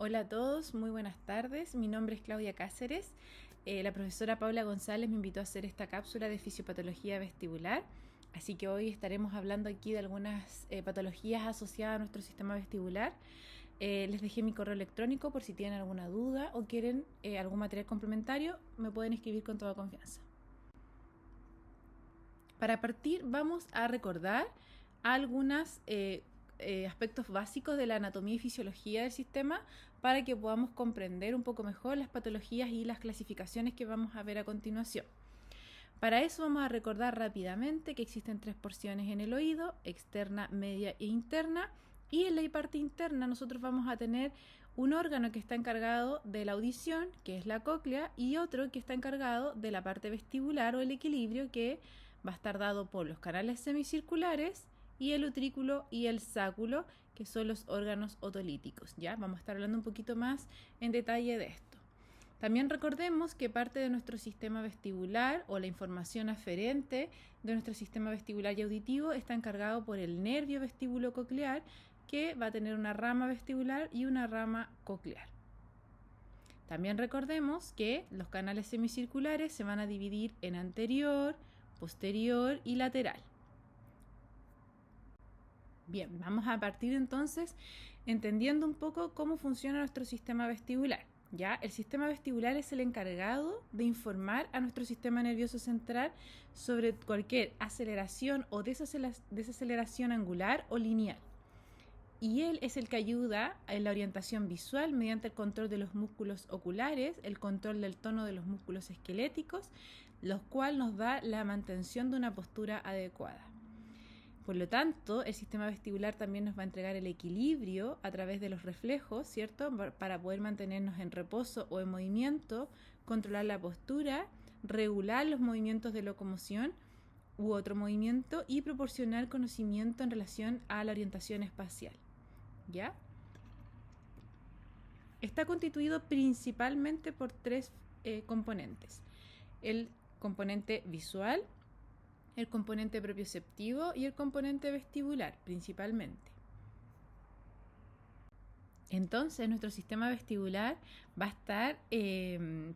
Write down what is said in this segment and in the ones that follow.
Hola a todos, muy buenas tardes. Mi nombre es Claudia Cáceres. La profesora Paula González me invitó a hacer esta cápsula de fisiopatología vestibular. Así que hoy estaremos hablando aquí de algunas patologías asociadas a nuestro sistema vestibular. Les dejé mi correo electrónico por si tienen alguna duda o quieren algún material complementario, me pueden escribir con toda confianza. Para partir vamos a recordar algunos aspectos básicos de la anatomía y fisiología del sistema para que podamos comprender un poco mejor las patologías y las clasificaciones que vamos a ver a continuación. Para eso vamos a recordar rápidamente que existen tres porciones en el oído: externa, media e interna. Y en la parte interna nosotros vamos a tener un órgano que está encargado de la audición, que es la cóclea, y otro que está encargado de la parte vestibular o el equilibrio, que va a estar dado por los canales semicirculares y el utrículo y el sáculo, que son los órganos otolíticos. ¿Ya? Vamos a estar hablando un poquito más en detalle de esto. También recordemos que parte de nuestro sistema vestibular o la información aferente de nuestro sistema vestibular y auditivo está encargado por el nervio vestíbulo-coclear, que va a tener una rama vestibular y una rama coclear. También recordemos que los canales semicirculares se van a dividir en anterior, posterior y lateral. Bien, vamos a partir entonces entendiendo un poco cómo funciona nuestro sistema vestibular. ¿Ya? El sistema vestibular es el encargado de informar a nuestro sistema nervioso central sobre cualquier aceleración o desaceleración angular o lineal. Y él es el que ayuda en la orientación visual mediante el control de los músculos oculares, el control del tono de los músculos esqueléticos, lo cual nos da la mantención de una postura adecuada. Por lo tanto, el sistema vestibular también nos va a entregar el equilibrio a través de los reflejos, ¿cierto? Para poder mantenernos en reposo o en movimiento, controlar la postura, regular los movimientos de locomoción u otro movimiento y proporcionar conocimiento en relación a la orientación espacial. ¿Ya? Está constituido principalmente por tres componentes: el componente visual, el componente propioceptivo y el componente vestibular, principalmente. Entonces, nuestro sistema vestibular va a estar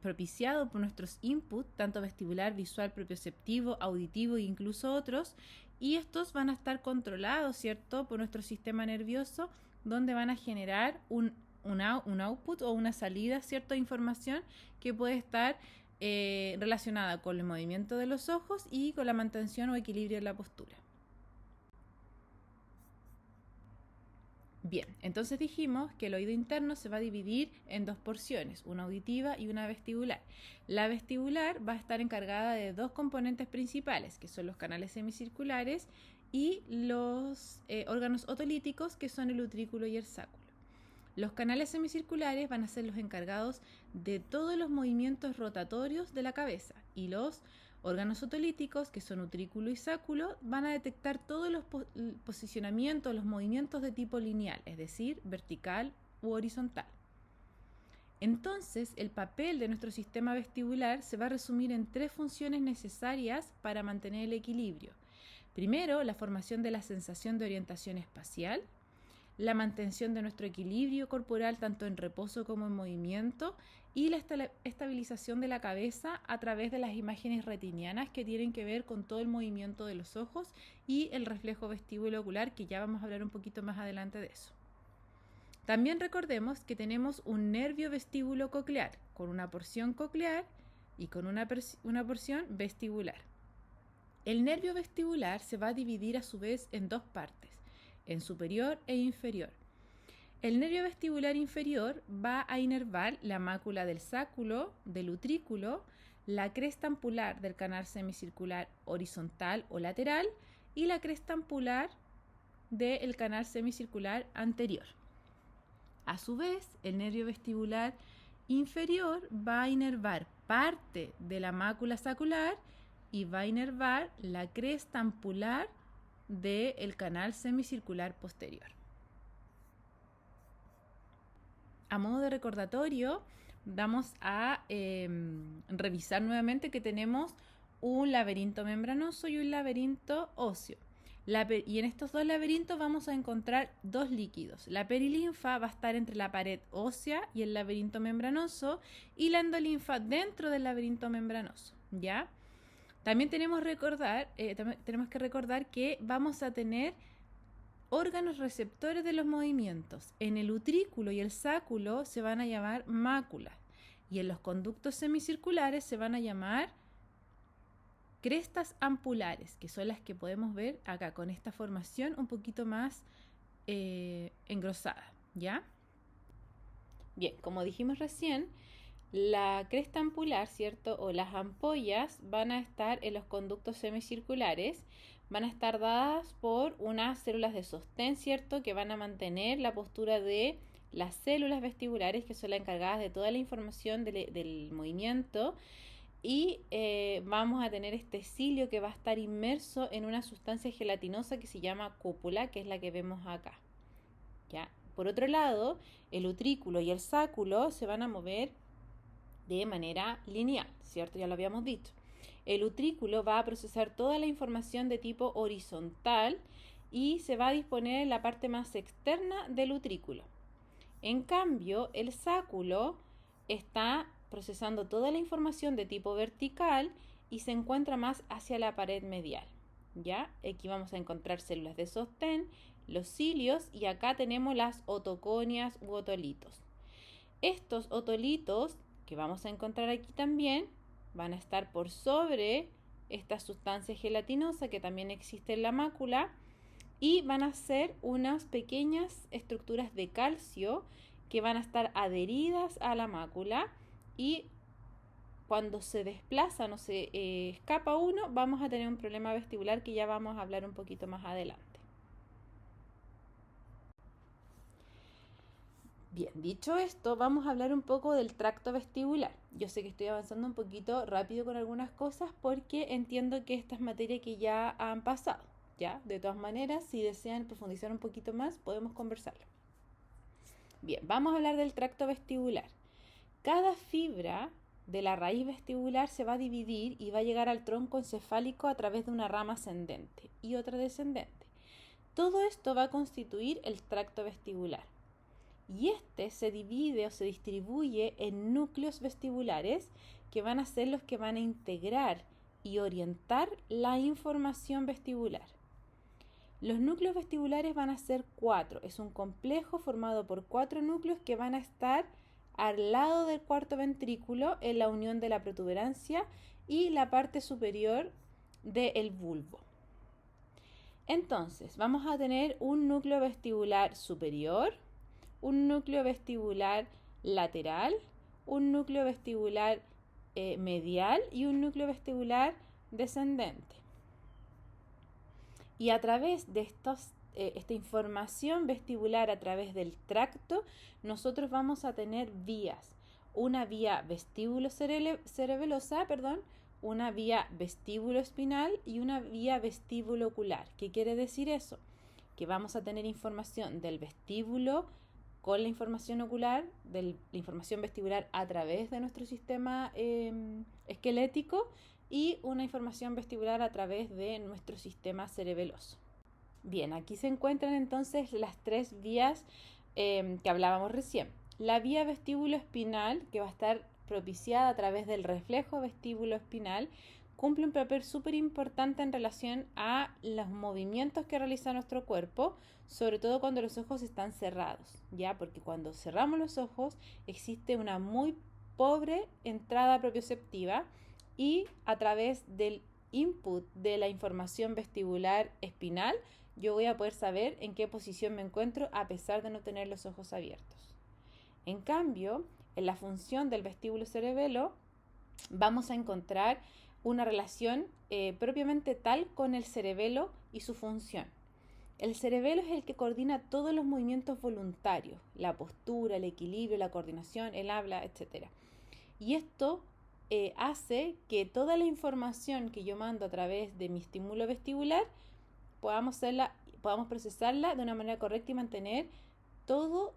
propiciado por nuestros inputs, tanto vestibular, visual, propioceptivo, auditivo e incluso otros, y estos van a estar controlados, ¿cierto?, por nuestro sistema nervioso, donde van a generar un output o una salida, ¿cierto?, de información que puede estar relacionada con el movimiento de los ojos y con la mantención o equilibrio de la postura. Bien, entonces dijimos que el oído interno se va a dividir en dos porciones, una auditiva y una vestibular. La vestibular va a estar encargada de dos componentes principales, que son los canales semicirculares y los órganos otolíticos, que son el utrículo y el sáculo. Los canales semicirculares van a ser los encargados de todos los movimientos rotatorios de la cabeza, y los órganos otolíticos, que son utrículo y sáculo, van a detectar todos los posicionamientos, los movimientos de tipo lineal, es decir, vertical u horizontal. Entonces, el papel de nuestro sistema vestibular se va a resumir en tres funciones necesarias para mantener el equilibrio. Primero, la formación de la sensación de orientación espacial, la mantención de nuestro equilibrio corporal tanto en reposo como en movimiento, y la estabilización de la cabeza a través de las imágenes retinianas, que tienen que ver con todo el movimiento de los ojos y el reflejo vestíbulo ocular, que ya vamos a hablar un poquito más adelante de eso. También recordemos que tenemos un nervio vestíbulo coclear con una porción coclear y con una porción vestibular. El nervio vestibular se va a dividir a su vez en dos partes, en superior e inferior. El nervio vestibular inferior va a inervar la mácula del sáculo, del utrículo, la cresta ampular del canal semicircular horizontal o lateral y la cresta ampular del canal semicircular anterior. A su vez, el nervio vestibular inferior va a inervar parte de la mácula sacular y va a inervar la cresta ampular del canal semicircular posterior. A modo de recordatorio, vamos a revisar nuevamente que tenemos un laberinto membranoso y un laberinto óseo. Y en estos dos laberintos vamos a encontrar dos líquidos. La perilinfa va a estar entre la pared ósea y el laberinto membranoso, y la endolinfa dentro del laberinto membranoso, ¿ya? También tenemos que recordar que vamos a tener órganos receptores de los movimientos. En el utrículo y el sáculo se van a llamar máculas, y en los conductos semicirculares se van a llamar crestas ampulares, que son las que podemos ver acá con esta formación un poquito más engrosada, ¿ya? Bien, como dijimos recién, la cresta ampular, ¿cierto? O las ampollas van a estar en los conductos semicirculares, van a estar dadas por unas células de sostén, ¿cierto? Que van a mantener la postura de las células vestibulares, que son las encargadas de toda la información del movimiento, y vamos a tener este cilio que va a estar inmerso en una sustancia gelatinosa que se llama cúpula, que es la que vemos acá, ¿ya? Por otro lado, el utrículo y el sáculo se van a mover de manera lineal, ¿cierto? Ya lo habíamos dicho. El utrículo va a procesar toda la información de tipo horizontal y se va a disponer en la parte más externa del utrículo. En cambio, el sáculo está procesando toda la información de tipo vertical y se encuentra más hacia la pared medial, ¿ya? Aquí vamos a encontrar células de sostén, los cilios, y acá tenemos las otoconias u otolitos. Estos otolitos que vamos a encontrar aquí también van a estar por sobre esta sustancia gelatinosa que también existe en la mácula, y van a ser unas pequeñas estructuras de calcio que van a estar adheridas a la mácula, y cuando se desplazan o se escapa uno, vamos a tener un problema vestibular que ya vamos a hablar un poquito más adelante. Bien, dicho esto, vamos a hablar un poco del tracto vestibular. Yo sé que estoy avanzando un poquito rápido con algunas cosas porque entiendo que esta es materia que ya han pasado, ¿ya? De todas maneras, si desean profundizar un poquito más, podemos conversarlo. Bien, vamos a hablar del tracto vestibular. Cada fibra de la raíz vestibular se va a dividir y va a llegar al tronco encefálico a través de una rama ascendente y otra descendente. Todo esto va a constituir el tracto vestibular. Y este se divide o se distribuye en núcleos vestibulares que van a ser los que van a integrar y orientar la información vestibular. Los núcleos vestibulares van a ser 4. Es un complejo formado por 4 núcleos que van a estar al lado del cuarto ventrículo en la unión de la protuberancia y la parte superior del bulbo. Entonces, vamos a tener un núcleo vestibular superior, un núcleo vestibular lateral, un núcleo vestibular medial y un núcleo vestibular descendente. Y a través de esta información vestibular a través del tracto, nosotros vamos a tener vías. Una vía vestíbulo-cerebelosa, una vía vestíbulo-espinal y una vía vestíbulo-ocular. ¿Qué quiere decir eso? Que vamos a tener información del vestíbulo con la información ocular, de la información vestibular a través de nuestro sistema esquelético, y una información vestibular a través de nuestro sistema cerebeloso. Bien, aquí se encuentran entonces las 3 vías que hablábamos recién. La vía vestíbulo-espinal, que va a estar propiciada a través del reflejo vestíbulo-espinal, cumple un papel súper importante en relación a los movimientos que realiza nuestro cuerpo, sobre todo cuando los ojos están cerrados, ¿ya? Porque cuando cerramos los ojos existe una muy pobre entrada propioceptiva, y a través del input de la información vestibular espinal yo voy a poder saber en qué posición me encuentro a pesar de no tener los ojos abiertos. En cambio, en la función del vestíbulo cerebelo vamos a encontrar una relación propiamente tal con el cerebelo y su función. El cerebelo es el que coordina todos los movimientos voluntarios, la postura, el equilibrio, la coordinación, el habla, etc. Y esto hace que toda la información que yo mando a través de mi estímulo vestibular podamos procesarla de una manera correcta y mantener todo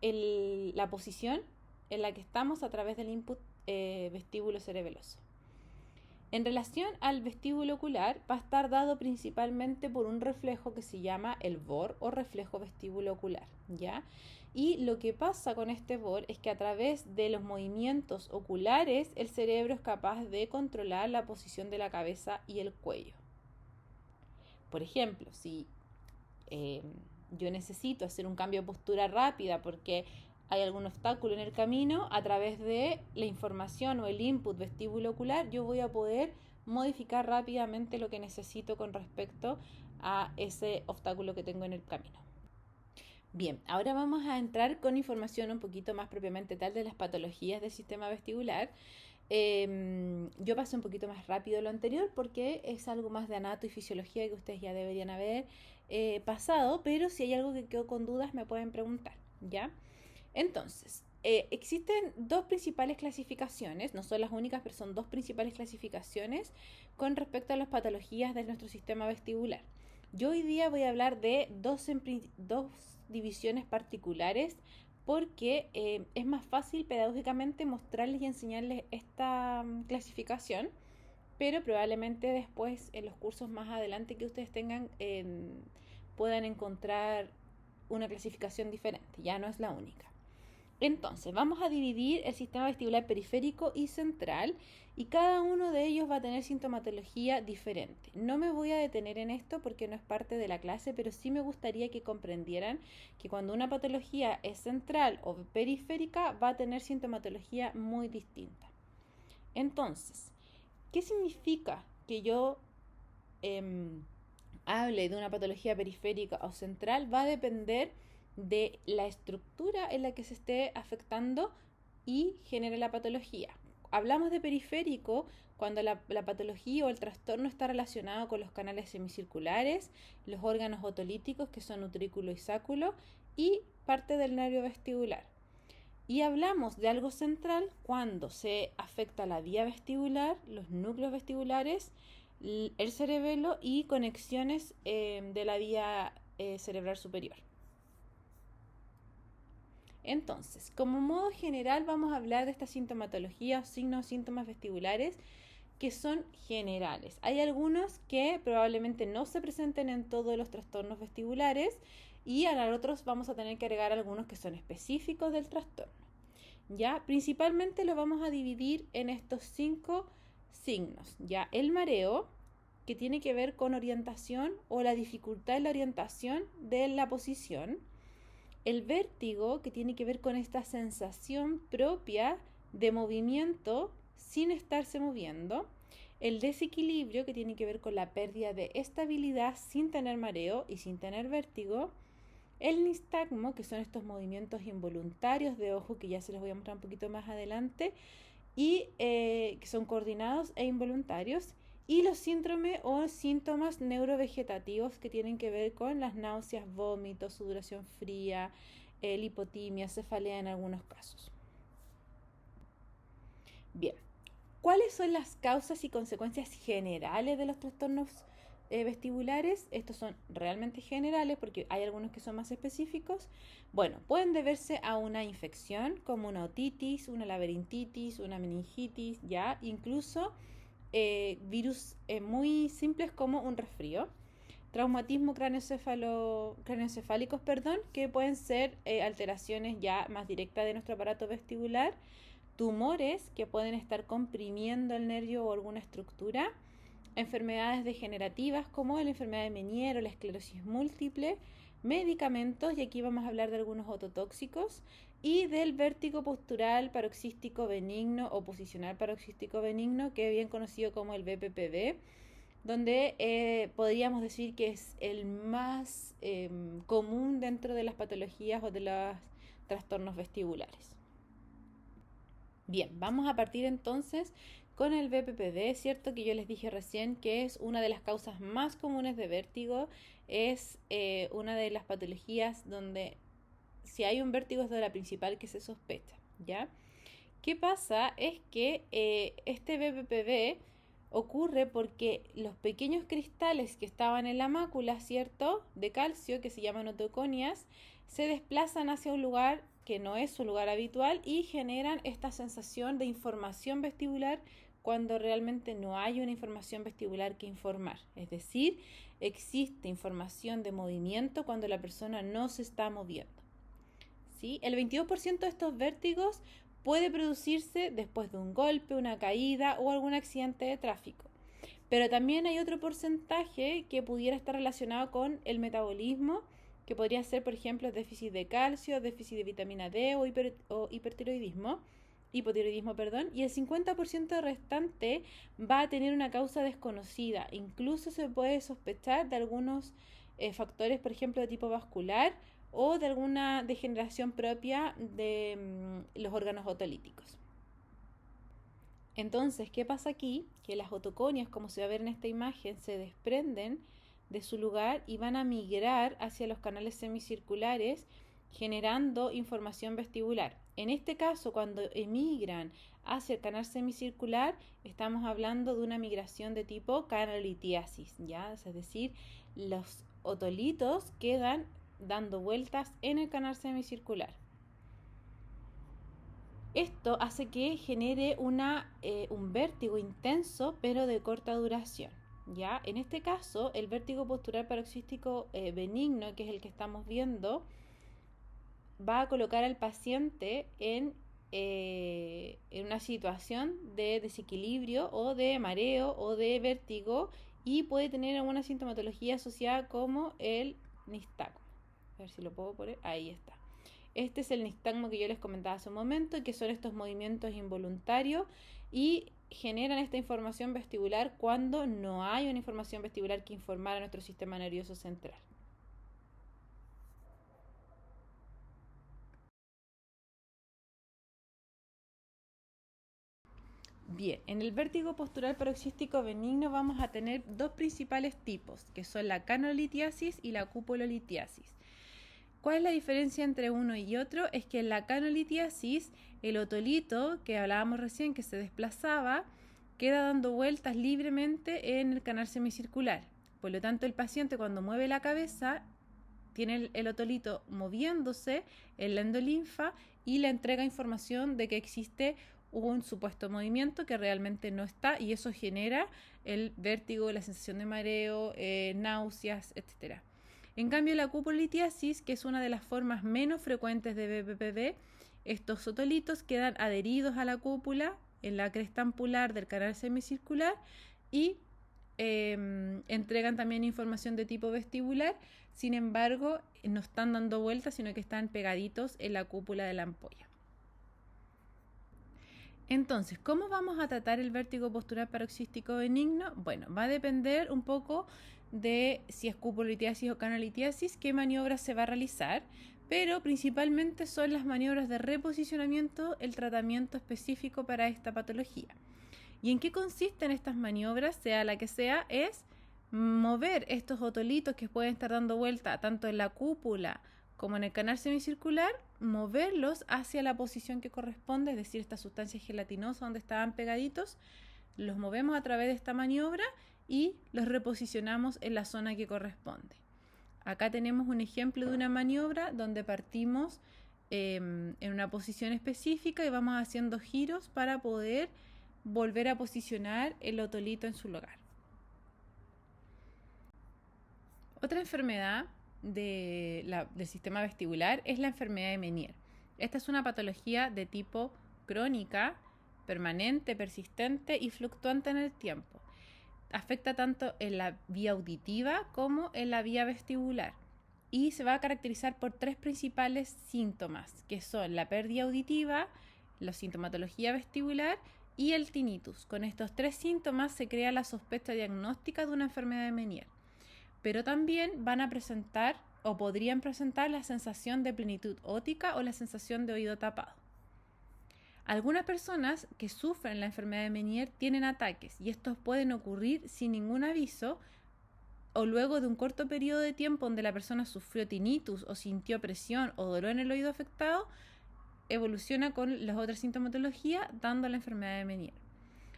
la posición en la que estamos a través del input vestíbulo cerebeloso. En relación al vestíbulo ocular, va a estar dado principalmente por un reflejo que se llama el VOR o reflejo vestíbulo ocular, ¿ya? Y lo que pasa con este VOR es que a través de los movimientos oculares el cerebro es capaz de controlar la posición de la cabeza y el cuello. Por ejemplo, si yo necesito hacer un cambio de postura rápida porque hay algún obstáculo en el camino, a través de la información o el input vestíbulo ocular, yo voy a poder modificar rápidamente lo que necesito con respecto a ese obstáculo que tengo en el camino. Bien, ahora vamos a entrar con información un poquito más propiamente tal de las patologías del sistema vestibular. Yo pasé un poquito más rápido lo anterior porque es algo más de anato y fisiología que ustedes ya deberían haber pasado, pero si hay algo que quedó con dudas me pueden preguntar, ¿ya? Entonces, existen dos principales clasificaciones, no son las únicas, pero son dos principales clasificaciones con respecto a las patologías de nuestro sistema vestibular. Yo hoy día voy a hablar de dos divisiones particulares porque es más fácil pedagógicamente mostrarles y enseñarles esta clasificación, pero probablemente después en los cursos más adelante que ustedes tengan puedan encontrar una clasificación diferente, ya no es la única. Entonces, vamos a dividir el sistema vestibular periférico y central y cada uno de ellos va a tener sintomatología diferente. No me voy a detener en esto porque no es parte de la clase, pero sí me gustaría que comprendieran que cuando una patología es central o periférica va a tener sintomatología muy distinta. Entonces, ¿qué significa que yo hable de una patología periférica o central? Va a depender de la estructura en la que se esté afectando y genere la patología. Hablamos de periférico cuando la patología o el trastorno está relacionado con los canales semicirculares, los órganos otolíticos que son utrículo y sáculo y parte del nervio vestibular. Y hablamos de algo central cuando se afecta la vía vestibular, los núcleos vestibulares, el cerebelo y conexiones de la vía cerebral superior. Entonces, como modo general vamos a hablar de esta sintomatología o signos o síntomas vestibulares que son generales. Hay algunos que probablemente no se presenten en todos los trastornos vestibulares y a otros vamos a tener que agregar algunos que son específicos del trastorno. ¿Ya? Principalmente lo vamos a dividir en estos 5 signos. ¿Ya? El mareo, que tiene que ver con orientación o la dificultad en la orientación de la posición. El vértigo, que tiene que ver con esta sensación propia de movimiento sin estarse moviendo. El desequilibrio, que tiene que ver con la pérdida de estabilidad sin tener mareo y sin tener vértigo. El nistagmo, que son estos movimientos involuntarios de ojo, que ya se los voy a mostrar un poquito más adelante, y que son coordinados e involuntarios. Y los síndromes o síntomas neurovegetativos que tienen que ver con las náuseas, vómitos, sudoración fría, lipotimia, cefalea en algunos casos. Bien, ¿cuáles son las causas y consecuencias generales de los trastornos vestibulares? Estos son realmente generales porque hay algunos que son más específicos. Bueno, pueden deberse a una infección como una otitis, una laberintitis, una meningitis, ya, incluso virus muy simples como un resfrío, traumatismo craneoencefálicos, que pueden ser alteraciones ya más directas de nuestro aparato vestibular, tumores que pueden estar comprimiendo el nervio o alguna estructura, enfermedades degenerativas como la enfermedad de Meniere o la esclerosis múltiple, medicamentos, y aquí vamos a hablar de algunos ototóxicos, y del vértigo postural paroxístico benigno o posicional paroxístico benigno, que es bien conocido como el BPPV, donde podríamos decir que es el más común dentro de las patologías o de los trastornos vestibulares. Bien, vamos a partir entonces con el BPPV, ¿cierto? Que yo les dije recién que es una de las causas más comunes de vértigo, es una de las patologías donde si hay un vértigo es de la principal que se sospecha, ¿ya? ¿Qué pasa? Es que este BPPV ocurre porque los pequeños cristales que estaban en la mácula, ¿cierto?, de calcio, que se llaman otoconias, se desplazan hacia un lugar que no es su lugar habitual y generan esta sensación de información vestibular cuando realmente no hay una información vestibular que informar. Es decir, existe información de movimiento cuando la persona no se está moviendo. ¿Sí? El 22% de estos vértigos puede producirse después de un golpe, una caída o algún accidente de tráfico. Pero también hay otro porcentaje que pudiera estar relacionado con el metabolismo, que podría ser, por ejemplo, déficit de calcio, déficit de vitamina D o hipotiroidismo, y el 50% restante va a tener una causa desconocida. Incluso se puede sospechar de algunos factores, por ejemplo, de tipo vascular o de alguna degeneración propia de los órganos otolíticos. Entonces, ¿qué pasa aquí? Que las otoconias, como se va a ver en esta imagen, se desprenden de su lugar y van a migrar hacia los canales semicirculares, generando información vestibular. En este caso, cuando emigran hacia el canal semicircular, estamos hablando de una migración de tipo canalitiasis, ¿ya? Es decir, los otolitos quedan dando vueltas en el canal semicircular. Esto hace que genere un vértigo intenso, pero de corta duración. ¿Ya? En este caso, el vértigo postural paroxístico benigno, que es el que estamos viendo, va a colocar al paciente en una situación de desequilibrio o de mareo o de vértigo y puede tener alguna sintomatología asociada como el nistagmo. A ver si lo puedo poner. Ahí está. Este es el nistagmo que yo les comentaba hace un momento, que son estos movimientos involuntarios y generan esta información vestibular cuando no hay una información vestibular que informar a nuestro sistema nervioso central. Bien, en el vértigo postural paroxístico benigno vamos a tener dos principales tipos, que son la canolitiasis y la cupulolitiasis. ¿Cuál es la diferencia entre uno y otro? Es que en la canolitiasis, el otolito que hablábamos recién, que se desplazaba, queda dando vueltas libremente en el canal semicircular. Por lo tanto, el paciente cuando mueve la cabeza, tiene el otolito moviéndose en la endolinfa y le entrega información de que existe un supuesto movimiento que realmente no está, y eso genera el vértigo, la sensación de mareo, náuseas, etc. En cambio, la cupulolitiasis, que es una de las formas menos frecuentes de BPPV, estos otolitos quedan adheridos a la cúpula en la cresta ampular del canal semicircular y entregan también información de tipo vestibular. Sin embargo, no están dando vueltas, sino que están pegaditos en la cúpula de la ampolla. Entonces, ¿cómo vamos a tratar el vértigo postural paroxístico benigno? Bueno, va a depender un poco de si es cupulolitiasis o canalitiasis, qué maniobras se va a realizar, pero principalmente son las maniobras de reposicionamiento el tratamiento específico para esta patología. ¿Y en qué consisten estas maniobras, sea la que sea? Es mover estos otolitos que pueden estar dando vuelta tanto en la cúpula como en el canal semicircular, moverlos hacia la posición que corresponde, es decir, esta sustancia gelatinosa donde estaban pegaditos, los movemos a través de esta maniobra y los reposicionamos en la zona que corresponde. Acá tenemos un ejemplo de una maniobra donde partimos en una posición específica y vamos haciendo giros para poder volver a posicionar el otolito en su lugar. Otra enfermedad del sistema vestibular es la enfermedad de Meniere. Esta es una patología de tipo crónica, permanente, persistente y fluctuante en el tiempo. Afecta tanto en la vía auditiva como en la vía vestibular y se va a caracterizar por tres principales síntomas, que son la pérdida auditiva, la sintomatología vestibular y el tinnitus. Con estos tres síntomas se crea la sospecha diagnóstica de una enfermedad de Meniere. Pero también van a presentar o podrían presentar la sensación de plenitud óptica o la sensación de oído tapado. Algunas personas que sufren la enfermedad de Meniere tienen ataques y estos pueden ocurrir sin ningún aviso o luego de un corto periodo de tiempo donde la persona sufrió tinnitus o sintió presión o dolor en el oído afectado, evoluciona con las otras sintomatologías dando la enfermedad de Meniere.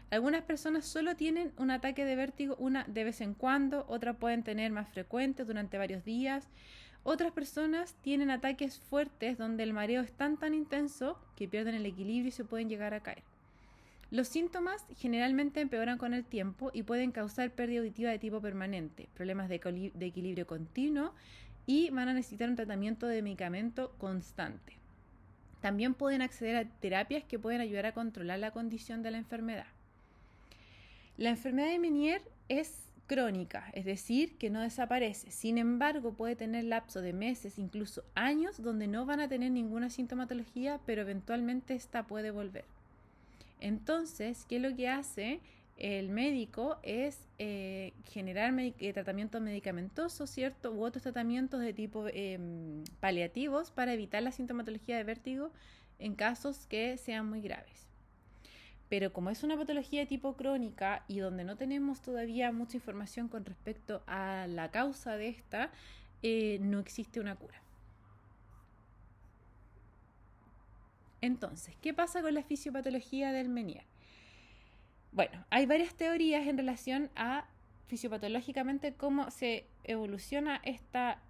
Algunas personas solo tienen un ataque de vértigo una de vez en cuando, otras pueden tener más frecuentes durante varios días. Otras personas tienen ataques fuertes donde el mareo es tan intenso que pierden el equilibrio y se pueden llegar a caer. Los síntomas generalmente empeoran con el tiempo y pueden causar pérdida auditiva de tipo permanente, problemas de equilibrio continuo y van a necesitar un tratamiento de medicamento constante. También pueden acceder a terapias que pueden ayudar a controlar la condición de la enfermedad. La enfermedad de Meniere es crónica, es decir, que no desaparece. Sin embargo, puede tener lapsos de meses, incluso años, donde no van a tener ninguna sintomatología, pero eventualmente esta puede volver. Entonces, ¿qué es lo que hace el médico? Es generar tratamientos medicamentosos, ¿cierto? U otros tratamientos de tipo paliativos para evitar la sintomatología de vértigo en casos que sean muy graves. Pero como es una patología de tipo crónica y donde no tenemos todavía mucha información con respecto a la causa de esta, no existe una cura. Entonces, ¿qué pasa con la fisiopatología del Meniere? Bueno, hay varias teorías en relación a fisiopatológicamente cómo se evoluciona esta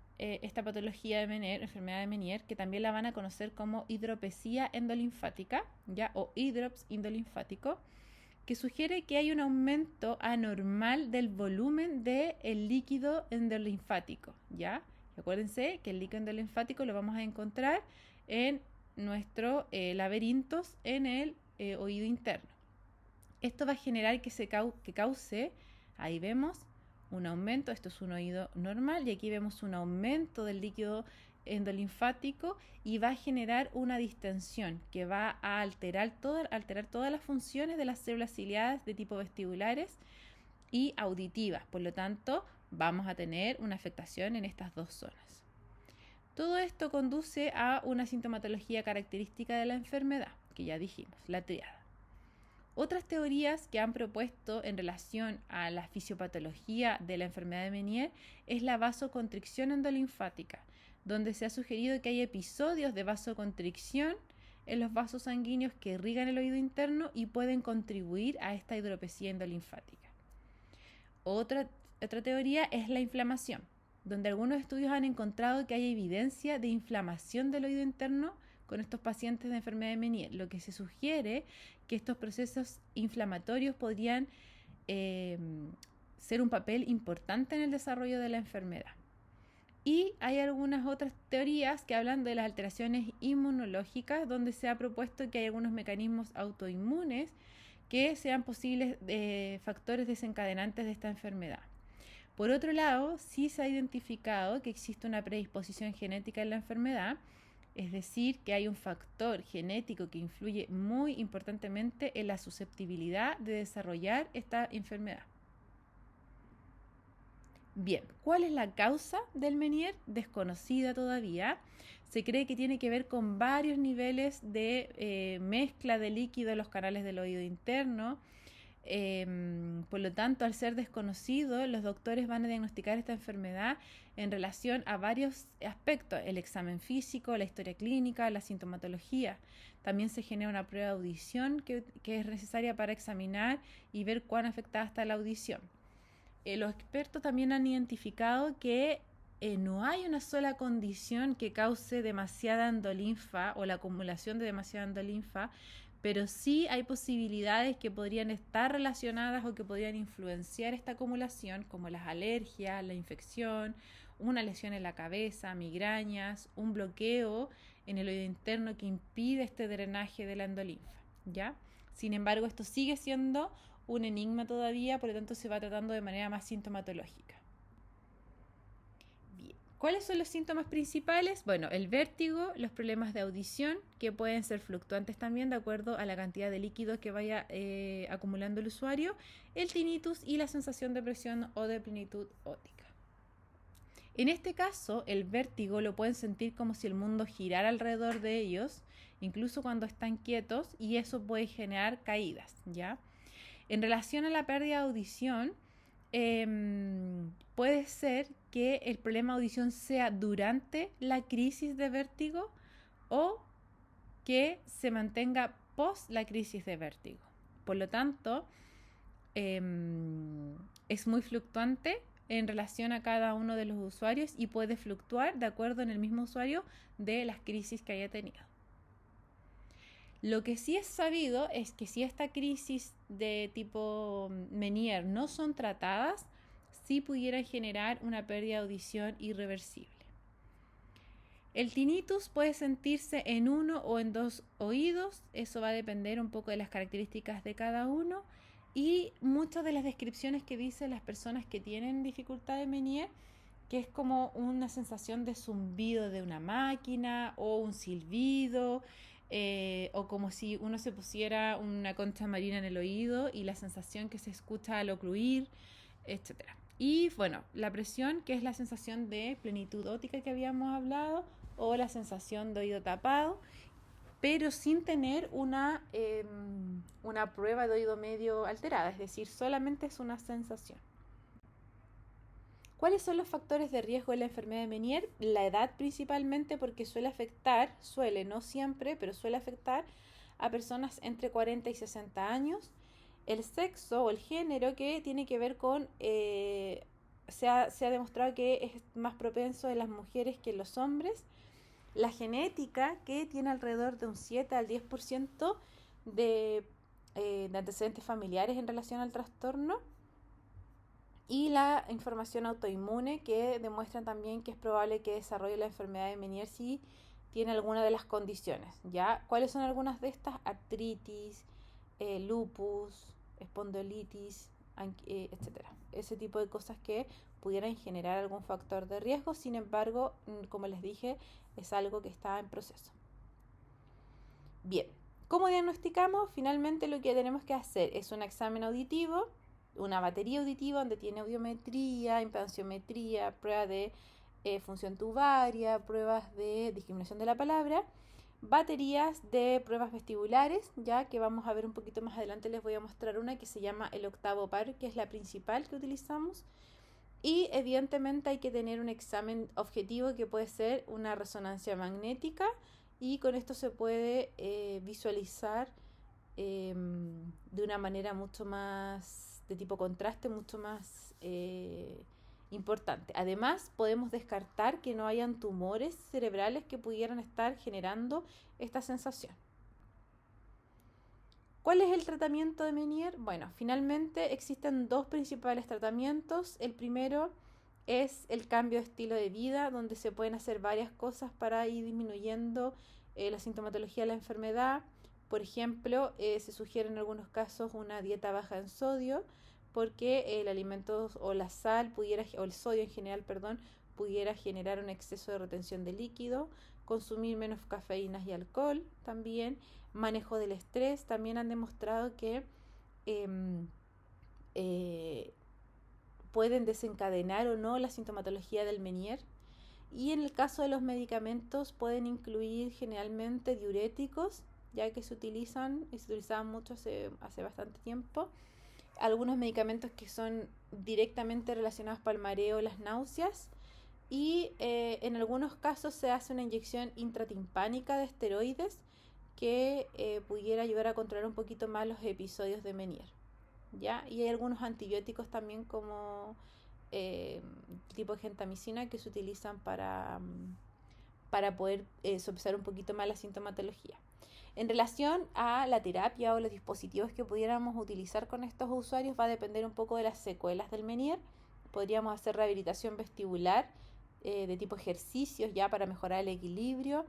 patología de Meniere, enfermedad de Meniere, que también la van a conocer como hidropesía endolinfática, ¿ya? O hidrops endolinfático, que sugiere que hay un aumento anormal del volumen del líquido endolinfático, ¿ya? Acuérdense que el líquido endolinfático lo vamos a encontrar en nuestros laberintos en el oído interno. Esto va a generar que cause, ahí vemos, un aumento, esto es un oído normal, y aquí vemos un aumento del líquido endolinfático y va a generar una distensión que va a alterar todas las funciones de las células ciliadas de tipo vestibulares y auditivas. Por lo tanto, vamos a tener una afectación en estas dos zonas. Todo esto conduce a una sintomatología característica de la enfermedad, que ya dijimos, la triada. Otras teorías que han propuesto en relación a la fisiopatología de la enfermedad de Meniere es la vasoconstricción endolinfática, donde se ha sugerido que hay episodios de vasoconstricción en los vasos sanguíneos que irrigan el oído interno y pueden contribuir a esta hidropesía endolinfática. Otra teoría es la inflamación, donde algunos estudios han encontrado que hay evidencia de inflamación del oído interno con estos pacientes de enfermedad de Meniere, lo que se sugiere que estos procesos inflamatorios podrían ser un papel importante en el desarrollo de la enfermedad. Y hay algunas otras teorías que hablan de las alteraciones inmunológicas, donde se ha propuesto que hay algunos mecanismos autoinmunes que sean posibles factores desencadenantes de esta enfermedad. Por otro lado, sí se ha identificado que existe una predisposición genética en la enfermedad, es decir, que hay un factor genético que influye muy importantemente en la susceptibilidad de desarrollar esta enfermedad. Bien, ¿cuál es la causa del Meniere? Desconocida todavía. Se cree que tiene que ver con varios niveles de mezcla de líquido en los canales del oído interno. Por lo tanto, al ser desconocido, los doctores van a diagnosticar esta enfermedad en relación a varios aspectos: el examen físico, la historia clínica, la sintomatología. También se genera una prueba de audición que es necesaria para examinar y ver cuán afectada está la audición. Los expertos también han identificado que no hay una sola condición que cause demasiada endolinfa o la acumulación de demasiada endolinfa, pero sí hay posibilidades que podrían estar relacionadas o que podrían influenciar esta acumulación, como las alergias, la infección, una lesión en la cabeza, migrañas, un bloqueo en el oído interno que impide este drenaje de la endolinfa, ¿ya? Sin embargo, esto sigue siendo un enigma todavía, por lo tanto se va tratando de manera más sintomatológica. Bien. ¿Cuáles son los síntomas principales? Bueno, el vértigo, los problemas de audición, que pueden ser fluctuantes también de acuerdo a la cantidad de líquido que vaya acumulando el usuario, el tinnitus y la sensación de presión o de plenitud óptica. En este caso, el vértigo lo pueden sentir como si el mundo girara alrededor de ellos, incluso cuando están quietos, y eso puede generar caídas, ¿ya? En relación a la pérdida de audición, puede ser que el problema de audición sea durante la crisis de vértigo o que se mantenga post la crisis de vértigo. Por lo tanto, es muy fluctuante en relación a cada uno de los usuarios y puede fluctuar de acuerdo en el mismo usuario de las crisis que haya tenido. Lo que sí es sabido es que si esta crisis de tipo Meniere no son tratadas, sí pudieran generar una pérdida de audición irreversible. El tinnitus puede sentirse en uno o en dos oídos, eso va a depender un poco de las características de cada uno, y muchas de las descripciones que dicen las personas que tienen dificultad de Meniere, que es como una sensación de zumbido de una máquina o un silbido, o como si uno se pusiera una concha marina en el oído y la sensación que se escucha al ocluir, etc. Y bueno, la presión, que es la sensación de plenitud óptica que habíamos hablado, o la sensación de oído tapado, pero sin tener una prueba de oído medio alterada, es decir, solamente es una sensación. ¿Cuáles son los factores de riesgo de la enfermedad de Meniere? La edad principalmente, porque no siempre, pero suele afectar a personas entre 40 y 60 años. El sexo o el género, que tiene que ver con, se ha demostrado que es más propenso en las mujeres que en los hombres. La genética, que tiene alrededor de un 7 al 10% de antecedentes familiares en relación al trastorno. Y la información autoinmune, que demuestra también que es probable que desarrolle la enfermedad de Meniere si tiene alguna de las condiciones. ¿Ya? ¿Cuáles son algunas de estas? Artritis, lupus, espondilitis, etc. Ese tipo de cosas que pudieran generar algún factor de riesgo. Sin embargo, como les dije, es algo que está en proceso. Bien, ¿cómo diagnosticamos? Finalmente lo que tenemos que hacer es un examen auditivo, una batería auditiva donde tiene audiometría, impedanciometría, prueba de función tubaria, pruebas de discriminación de la palabra, baterías de pruebas vestibulares, ya que vamos a ver un poquito más adelante, les voy a mostrar una que se llama el octavo par, que es la principal que utilizamos. Y evidentemente hay que tener un examen objetivo que puede ser una resonancia magnética, y con esto se puede visualizar de una manera mucho más de tipo contraste, mucho más importante. Además, podemos descartar que no hayan tumores cerebrales que pudieran estar generando esta sensación. ¿Cuál es el tratamiento de Meniere? Bueno, finalmente existen dos principales tratamientos. El primero es el cambio de estilo de vida, donde se pueden hacer varias cosas para ir disminuyendo la sintomatología de la enfermedad. Por ejemplo, se sugiere en algunos casos una dieta baja en sodio, porque el alimento o la sal o el sodio en general, pudiera generar un exceso de retención de líquido. Consumir menos cafeínas y alcohol también. Manejo del estrés, también han demostrado que pueden desencadenar o no la sintomatología del Meniere. Y en el caso de los medicamentos pueden incluir generalmente diuréticos, ya que se utilizaban mucho hace bastante tiempo. Algunos medicamentos que son directamente relacionados para el mareo, las náuseas. Y en algunos casos se hace una inyección intratimpánica de esteroides que pudiera ayudar a controlar un poquito más los episodios de Meniere, ¿ya? Y hay algunos antibióticos también como tipo gentamicina que se utilizan para poder sopesar un poquito más la sintomatología. En relación a la terapia o los dispositivos que pudiéramos utilizar con estos usuarios, va a depender un poco de las secuelas del Meniere. Podríamos hacer rehabilitación vestibular de tipo ejercicios ya para mejorar el equilibrio.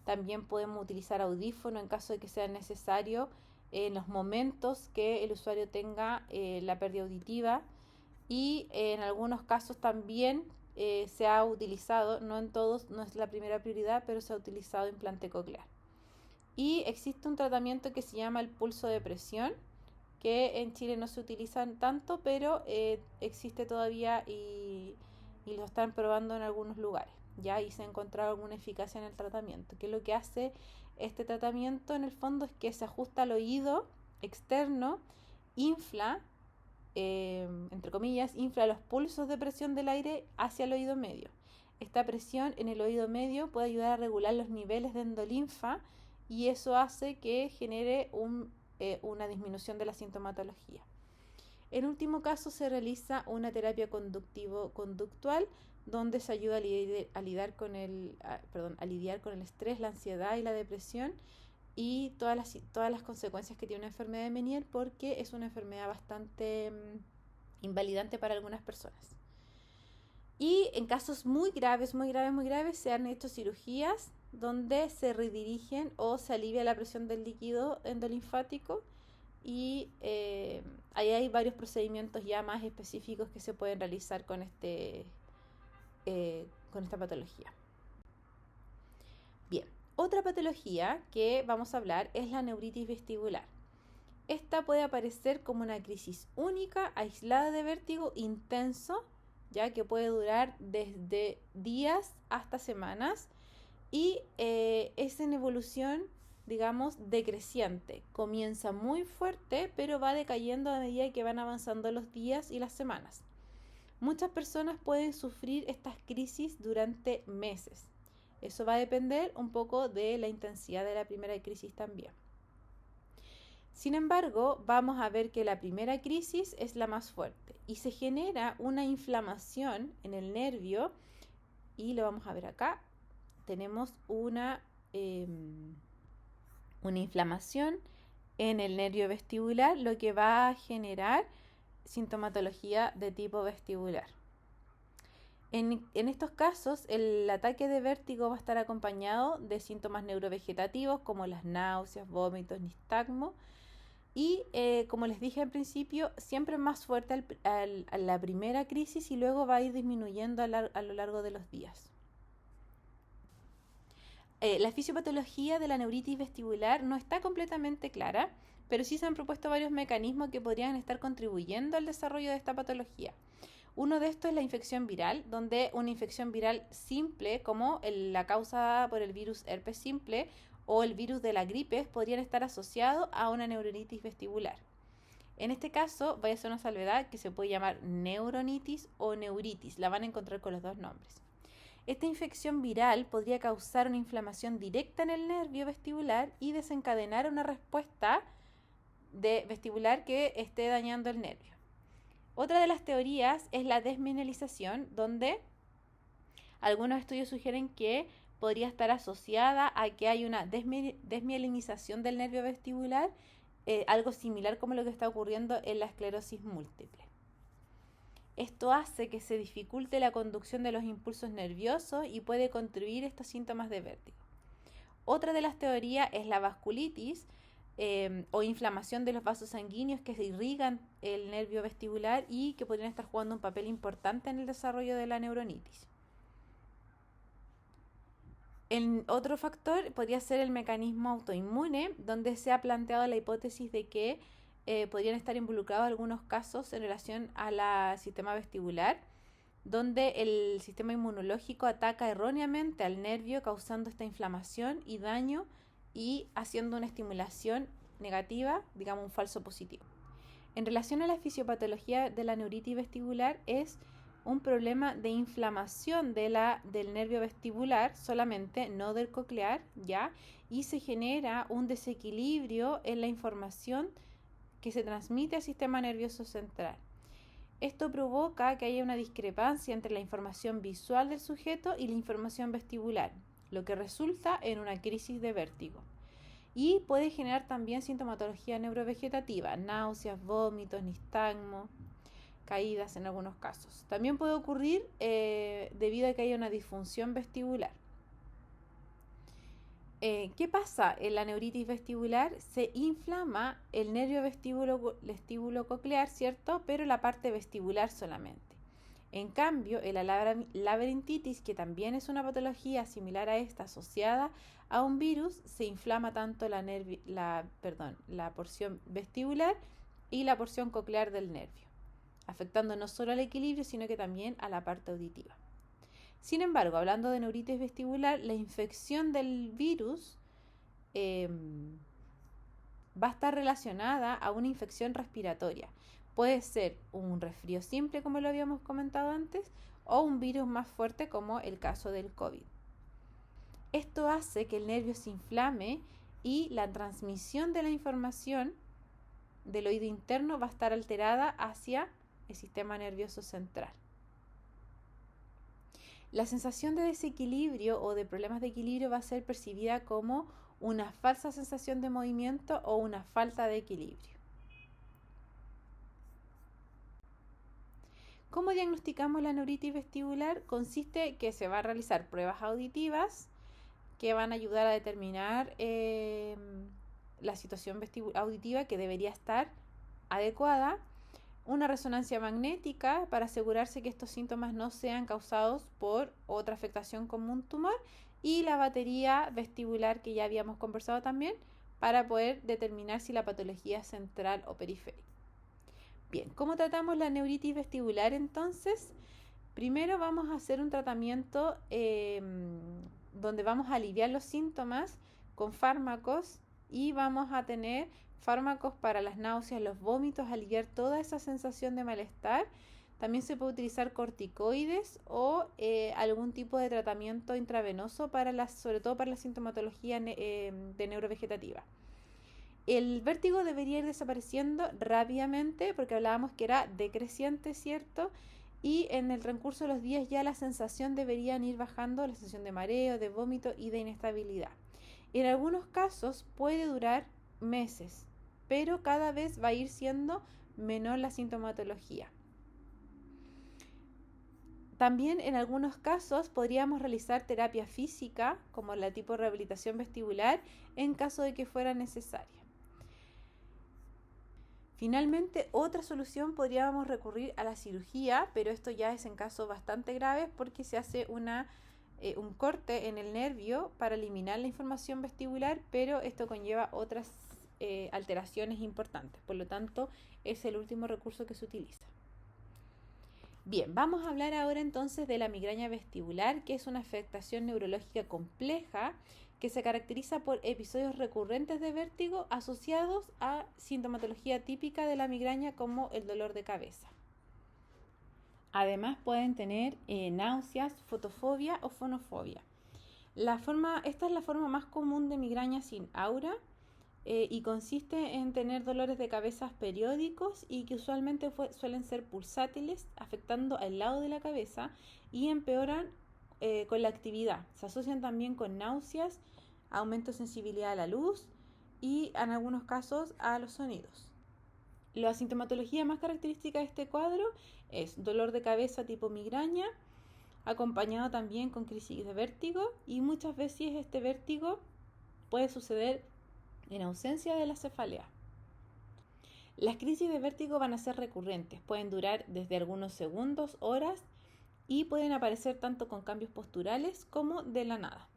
También podemos utilizar audífono en caso de que sea necesario en los momentos que el usuario tenga la pérdida auditiva. Y en algunos casos también se ha utilizado, no en todos, no es la primera prioridad, pero se ha utilizado implante coclear. Y existe un tratamiento que se llama el pulso de presión, que en Chile no se utilizan tanto, pero existe todavía y lo están probando en algunos lugares, ¿ya? Y se ha encontrado alguna eficacia en el tratamiento. ¿Qué es lo que hace este tratamiento? En el fondo es que se ajusta al oído externo, infla, entre comillas, infla los pulsos de presión del aire hacia el oído medio. Esta presión en el oído medio puede ayudar a regular los niveles de endolinfa, y eso hace que genere una disminución de la sintomatología. En último caso, se realiza una terapia conductivo-conductual, donde se ayuda a lidiar con el estrés, la ansiedad y la depresión, y todas las consecuencias que tiene una enfermedad de Meniere, porque es una enfermedad bastante invalidante para algunas personas. Y en casos muy graves, se han hecho cirugías donde se redirigen o se alivia la presión del líquido endolinfático, y ahí hay varios procedimientos ya más específicos que se pueden realizar con esta patología. Bien, otra patología que vamos a hablar es la neuritis vestibular. Esta puede aparecer como una crisis única, aislada de vértigo intenso, ya que puede durar desde días hasta semanas, y es en evolución, digamos, decreciente. Comienza muy fuerte, pero va decayendo a medida que van avanzando los días y las semanas. Muchas personas pueden sufrir estas crisis durante meses. Eso va a depender un poco de la intensidad de la primera crisis también. Sin embargo, vamos a ver que la primera crisis es la más fuerte y se genera una inflamación en el nervio, y lo vamos a ver acá. Tenemos una inflamación en el nervio vestibular, lo que va a generar sintomatología de tipo vestibular. En estos casos, el ataque de vértigo va a estar acompañado de síntomas neurovegetativos como las náuseas, vómitos, nistagmo. Y como les dije al principio, siempre más fuerte a la primera crisis y luego va a ir disminuyendo a lo largo de los días. La fisiopatología de la neuritis vestibular no está completamente clara, pero sí se han propuesto varios mecanismos que podrían estar contribuyendo al desarrollo de esta patología. Uno de estos es la infección viral, donde una infección viral simple, como la causada por el virus herpes simple o el virus de la gripe, podrían estar asociados a una neuronitis vestibular. En este caso, vaya a ser una salvedad que se puede llamar neuronitis o neuritis. La van a encontrar con los dos nombres. Esta infección viral podría causar una inflamación directa en el nervio vestibular y desencadenar una respuesta vestibular que esté dañando el nervio. Otra de las teorías es la desmielinización, donde algunos estudios sugieren que podría estar asociada a que hay una desmielinización del nervio vestibular, algo similar como lo que está ocurriendo en la esclerosis múltiple. Esto hace que se dificulte la conducción de los impulsos nerviosos y puede contribuir a estos síntomas de vértigo. Otra de las teorías es la vasculitis o inflamación de los vasos sanguíneos que irrigan el nervio vestibular y que podrían estar jugando un papel importante en el desarrollo de la neuronitis. Otro factor podría ser el mecanismo autoinmune, donde se ha planteado la hipótesis de que podrían estar involucrados algunos casos en relación al sistema vestibular, donde el sistema inmunológico ataca erróneamente al nervio, causando esta inflamación y daño y haciendo una estimulación negativa, digamos un falso positivo. En relación a la fisiopatología de la neuritis vestibular, es un problema de inflamación del nervio vestibular solamente, no del coclear, ¿ya? Y se genera un desequilibrio en la información que se transmite al sistema nervioso central. Esto provoca que haya una discrepancia entre la información visual del sujeto y la información vestibular, lo que resulta en una crisis de vértigo. Y puede generar también sintomatología neurovegetativa, náuseas, vómitos, nistagmo, caídas en algunos casos. También puede ocurrir debido a que haya una disfunción vestibular. ¿Qué pasa en la neuritis vestibular? Se inflama el nervio vestíbulo coclear, ¿cierto? Pero la parte vestibular solamente. En cambio, en la laberintitis, que también es una patología similar a esta asociada a un virus, se inflama tanto la porción vestibular y la porción coclear del nervio, afectando no solo al equilibrio, sino que también a la parte auditiva. Sin embargo, hablando de neuritis vestibular, la infección del virus va a estar relacionada a una infección respiratoria. Puede ser un resfrío simple, como lo habíamos comentado antes, o un virus más fuerte, como el caso del COVID. Esto hace que el nervio se inflame y la transmisión de la información del oído interno va a estar alterada hacia el sistema nervioso central. La sensación de desequilibrio o de problemas de equilibrio va a ser percibida como una falsa sensación de movimiento o una falta de equilibrio. ¿Cómo diagnosticamos la neuritis vestibular? Consiste que se va a realizar pruebas auditivas que van a ayudar a determinar la situación auditiva que debería estar adecuada, una resonancia magnética para asegurarse que estos síntomas no sean causados por otra afectación como un tumor, y la batería vestibular que ya habíamos conversado también para poder determinar si la patología es central o periférica. Bien, ¿cómo tratamos la neuritis vestibular entonces? Primero vamos a hacer un tratamiento donde vamos a aliviar los síntomas con fármacos, y vamos a tener fármacos para las náuseas, los vómitos, aliviar toda esa sensación de malestar. También se puede utilizar corticoides o algún tipo de tratamiento intravenoso sobre todo para la sintomatología de neurovegetativa. El vértigo debería ir desapareciendo rápidamente porque hablábamos que era decreciente, ¿cierto? Y en el transcurso de los días ya la sensación deberían ir bajando, la sensación de mareo, de vómito y de inestabilidad. En algunos casos puede durar meses, pero cada vez va a ir siendo menor la sintomatología. También en algunos casos podríamos realizar terapia física, como la tipo rehabilitación vestibular, en caso de que fuera necesaria. Finalmente, otra solución podríamos recurrir a la cirugía, pero esto ya es en casos bastante graves porque se hace un corte en el nervio para eliminar la información vestibular, pero esto conlleva otras alteraciones importantes. Por lo tanto, es el último recurso que se utiliza. Bien, vamos a hablar ahora entonces de la migraña vestibular, que es una afectación neurológica compleja que se caracteriza por episodios recurrentes de vértigo asociados a sintomatología típica de la migraña como el dolor de cabeza. Además pueden tener náuseas, fotofobia o fonofobia. Esta es la forma más común de migraña sin aura y consiste en tener dolores de cabeza periódicos y que usualmente suelen ser pulsátiles, afectando al lado de la cabeza y empeoran con la actividad. Se asocian también con náuseas, aumento de sensibilidad a la luz y en algunos casos a los sonidos. La sintomatología más característica de este cuadro es dolor de cabeza tipo migraña, acompañado también con crisis de vértigo, y muchas veces este vértigo puede suceder en ausencia de la cefalea. Las crisis de vértigo van a ser recurrentes, pueden durar desde algunos segundos, horas, y pueden aparecer tanto con cambios posturales como de la nada.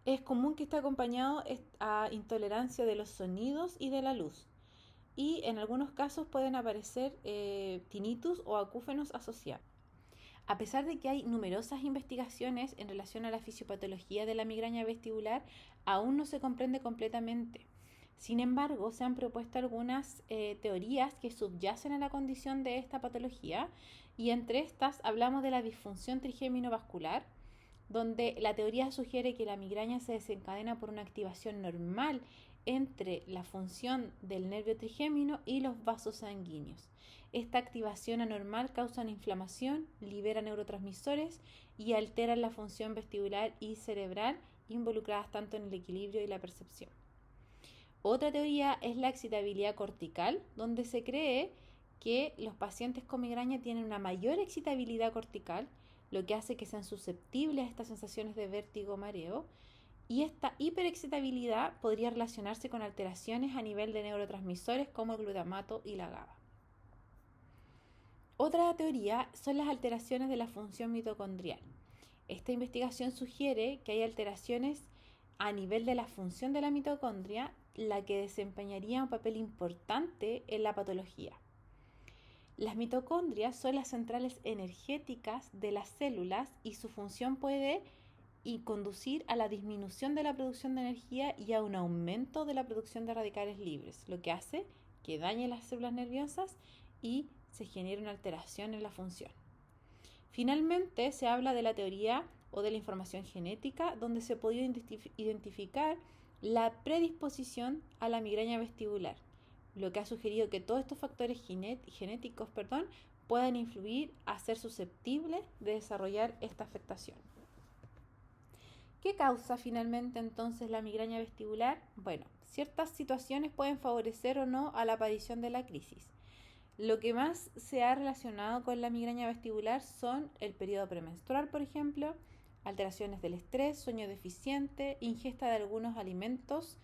Es común que esté acompañado a intolerancia de los sonidos y de la luz, y en algunos casos pueden aparecer tinnitus o acúfenos asociados. A pesar de que hay numerosas investigaciones en relación a la fisiopatología de la migraña vestibular, aún no se comprende completamente. Sin embargo, se han propuesto algunas teorías que subyacen a la condición de esta patología, y entre estas hablamos de la disfunción trigémino-vascular, donde la teoría sugiere que la migraña se desencadena por una activación normal entre la función del nervio trigémino y los vasos sanguíneos. Esta activación anormal causa una inflamación, libera neurotransmisores y altera la función vestibular y cerebral involucradas tanto en el equilibrio y la percepción. Otra teoría es la excitabilidad cortical, donde se cree que los pacientes con migraña tienen una mayor excitabilidad cortical, lo que hace que sean susceptibles a estas sensaciones de vértigo o mareo, y esta hiperexcitabilidad podría relacionarse con alteraciones a nivel de neurotransmisores como el glutamato y la GABA. Otra teoría son las alteraciones de la función mitocondrial. Esta investigación sugiere que hay alteraciones a nivel de la función de la mitocondria, la que desempeñaría un papel importante en la patología. Las mitocondrias son las centrales energéticas de las células y su función puede conducir a la disminución de la producción de energía y a un aumento de la producción de radicales libres, lo que hace que dañe las células nerviosas y se genere una alteración en la función. Finalmente, se habla de la teoría o de la información genética, donde se podía identificar la predisposición a la migraña vestibular, lo que ha sugerido que todos estos factores genéticos puedan influir a ser susceptibles de desarrollar esta afectación. ¿Qué causa finalmente entonces la migraña vestibular? Bueno, ciertas situaciones pueden favorecer o no a la aparición de la crisis. Lo que más se ha relacionado con la migraña vestibular son el periodo premenstrual, por ejemplo, alteraciones del estrés, sueño deficiente, ingesta de algunos alimentos,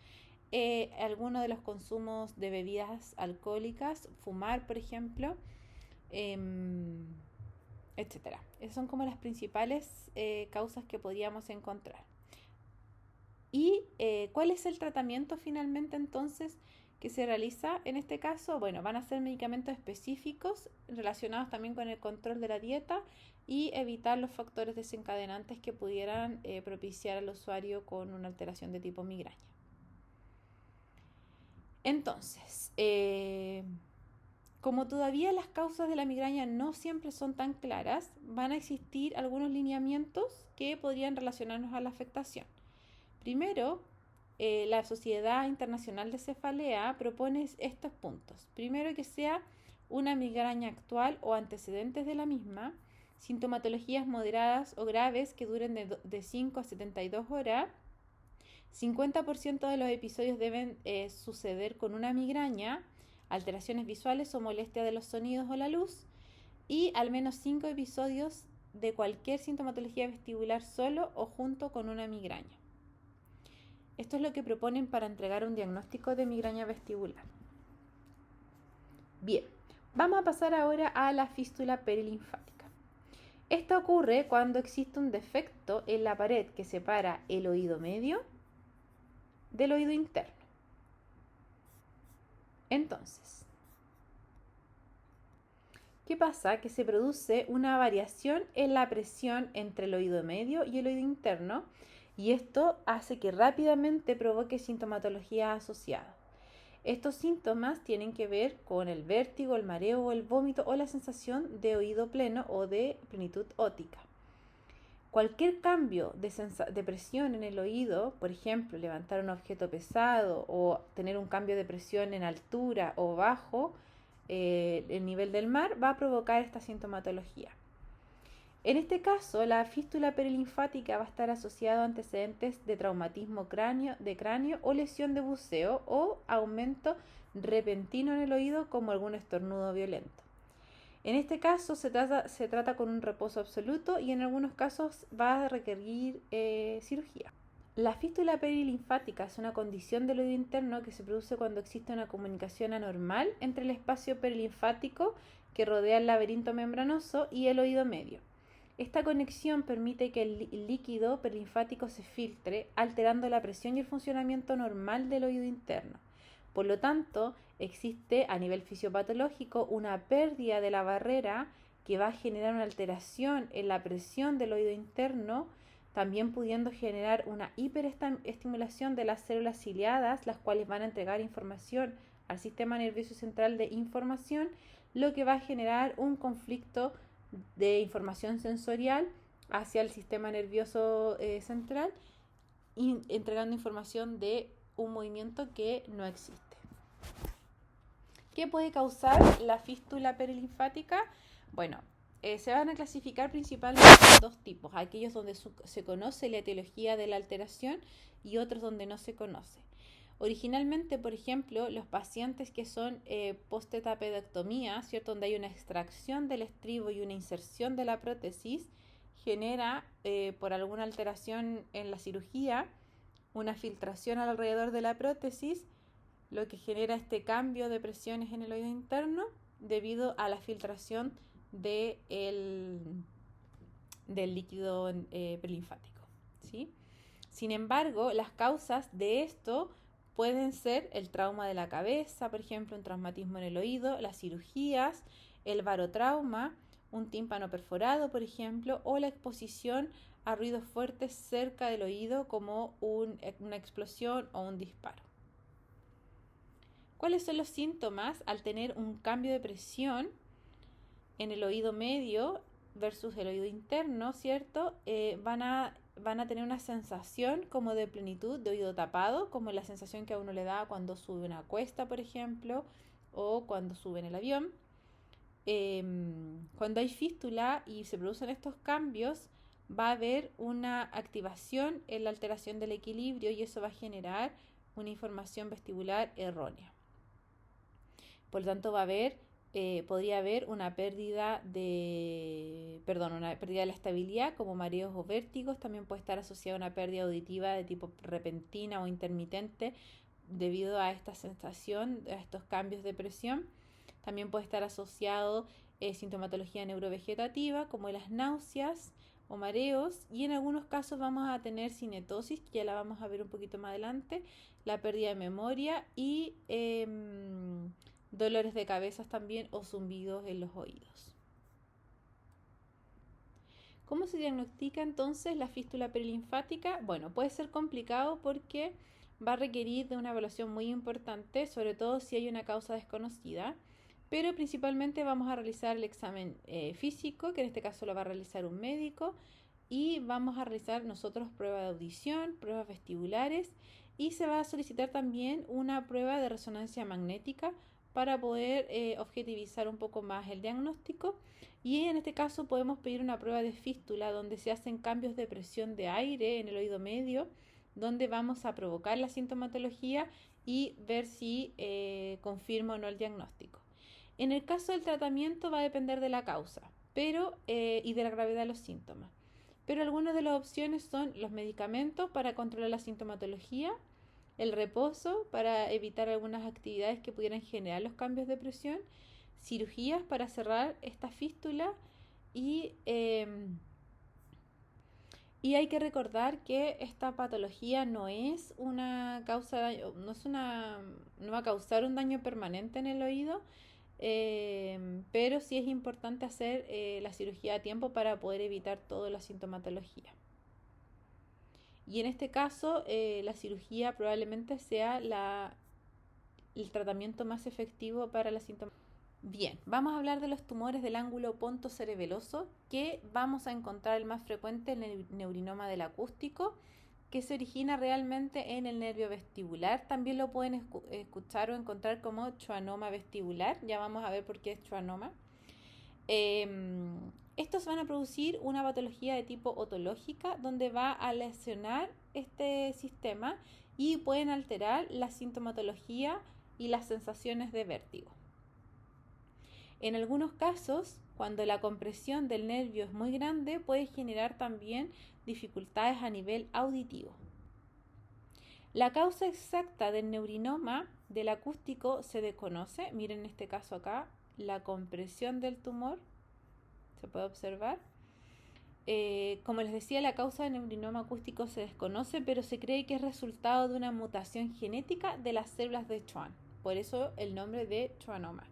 algunos de los consumos de bebidas alcohólicas, fumar, por ejemplo, etcétera. Esas son como las principales causas que podríamos encontrar. ¿Y cuál es el tratamiento finalmente entonces que se realiza en este caso? Bueno, van a ser medicamentos específicos relacionados también con el control de la dieta y evitar los factores desencadenantes que pudieran propiciar al usuario con una alteración de tipo migraña. Entonces, como todavía las causas de la migraña no siempre son tan claras, van a existir algunos lineamientos que podrían relacionarnos a la afectación. Primero, la Sociedad Internacional de Cefalea propone estos puntos. Primero, que sea una migraña actual o antecedentes de la misma, sintomatologías moderadas o graves que duren de 5 a 72 horas, 50% de los episodios deben suceder con una migraña, alteraciones visuales o molestia de los sonidos o la luz, y al menos 5 episodios de cualquier sintomatología vestibular solo o junto con una migraña. Esto es lo que proponen para entregar un diagnóstico de migraña vestibular. Bien, vamos a pasar ahora a la fístula perilinfática. Esto ocurre cuando existe un defecto en la pared que separa el oído medio del oído interno. Entonces, ¿qué pasa? Que se produce una variación en la presión entre el oído medio y el oído interno, y esto hace que rápidamente provoque sintomatología asociada. Estos síntomas tienen que ver con el vértigo, el mareo, el vómito o la sensación de oído pleno o de plenitud óptica. Cualquier cambio de presión en el oído, por ejemplo, levantar un objeto pesado o tener un cambio de presión en altura o bajo el nivel del mar, va a provocar esta sintomatología. En este caso, la fístula perilinfática va a estar asociada a antecedentes de traumatismo de cráneo o lesión de buceo o aumento repentino en el oído como algún estornudo violento. En este caso se trata con un reposo absoluto y en algunos casos va a requerir cirugía. La fístula perilinfática es una condición del oído interno que se produce cuando existe una comunicación anormal entre el espacio perilinfático que rodea el laberinto membranoso y el oído medio. Esta conexión permite que el líquido perilinfático se filtre, alterando la presión y el funcionamiento normal del oído interno. Por lo tanto, existe a nivel fisiopatológico una pérdida de la barrera que va a generar una alteración en la presión del oído interno, también pudiendo generar una hiperestimulación de las células ciliadas, las cuales van a entregar información al sistema nervioso central de información, lo que va a generar un conflicto de información sensorial hacia el sistema nervioso central, entregando información de un movimiento que no existe. ¿Qué puede causar la fístula perilinfática? Bueno, se van a clasificar principalmente en dos tipos: aquellos donde se conoce la etiología de la alteración y otros donde no se conoce. Originalmente, por ejemplo, los pacientes que son postetapedectomía, ¿cierto?, donde hay una extracción del estribo y una inserción de la prótesis, genera por alguna alteración en la cirugía una filtración alrededor de la prótesis, lo que genera este cambio de presiones en el oído interno debido a la filtración del líquido perilinfático, ¿sí? Sin embargo, las causas de esto pueden ser el trauma de la cabeza, por ejemplo, un traumatismo en el oído, las cirugías, el barotrauma, un tímpano perforado, por ejemplo, o la exposición a ruidos fuertes cerca del oído como una explosión o un disparo. ¿Cuáles son los síntomas al tener un cambio de presión en el oído medio versus el oído interno, ¿cierto? Van a tener una sensación como de plenitud, de oído tapado, como la sensación que a uno le da cuando sube una cuesta, por ejemplo, o cuando sube en el avión. Cuando hay fístula y se producen estos cambios, va a haber una activación en la alteración del equilibrio y eso va a generar una información vestibular errónea. Por lo tanto, podría haber una pérdida de la estabilidad, como mareos o vértigos. También puede estar asociada a una pérdida auditiva de tipo repentina o intermitente debido a esta sensación, a estos cambios de presión. También puede estar asociado sintomatología neurovegetativa, como las náuseas o mareos, y en algunos casos vamos a tener cinetosis, que ya la vamos a ver un poquito más adelante, la pérdida de memoria y dolores de cabeza también o zumbidos en los oídos. ¿Cómo se diagnostica entonces la fístula perilinfática? Bueno, puede ser complicado porque va a requerir de una evaluación muy importante, sobre todo si hay una causa desconocida, pero principalmente vamos a realizar el examen físico, que en este caso lo va a realizar un médico, y vamos a realizar nosotros pruebas de audición, pruebas vestibulares, y se va a solicitar también una prueba de resonancia magnética para poder objetivizar un poco más el diagnóstico. Y en este caso podemos pedir una prueba de fístula donde se hacen cambios de presión de aire en el oído medio, donde vamos a provocar la sintomatología y ver si confirma o no el diagnóstico. En el caso del tratamiento va a depender de la causa y de la gravedad de los síntomas. Pero algunas de las opciones son los medicamentos para controlar la sintomatología, el reposo para evitar algunas actividades que pudieran generar los cambios de presión, cirugías para cerrar esta fístula y hay que recordar que esta patología no es una causa, no va a causar un daño permanente en el oído, pero sí es importante hacer la cirugía a tiempo para poder evitar toda la sintomatología. Y en este caso, la cirugía probablemente sea el tratamiento más efectivo para la sintomatología. Bien, vamos a hablar de los tumores del ángulo pontocerebeloso, que vamos a encontrar el más frecuente en el neurinoma del acústico, que se origina realmente en el nervio vestibular. También lo pueden escuchar o encontrar como schwannoma vestibular. Ya vamos a ver por qué es schwannoma. Estos van a producir una patología de tipo otológica donde va a lesionar este sistema y pueden alterar la sintomatología y las sensaciones de vértigo. En algunos casos, cuando la compresión del nervio es muy grande, puede generar también dificultades a nivel auditivo. La causa exacta del neurinoma del acústico se desconoce. Miren en este caso acá, la compresión del tumor se puede observar. Como les decía, la causa del neurinoma acústico se desconoce, pero se cree que es resultado de una mutación genética de las células de Schwann. Por eso el nombre de schwannoma.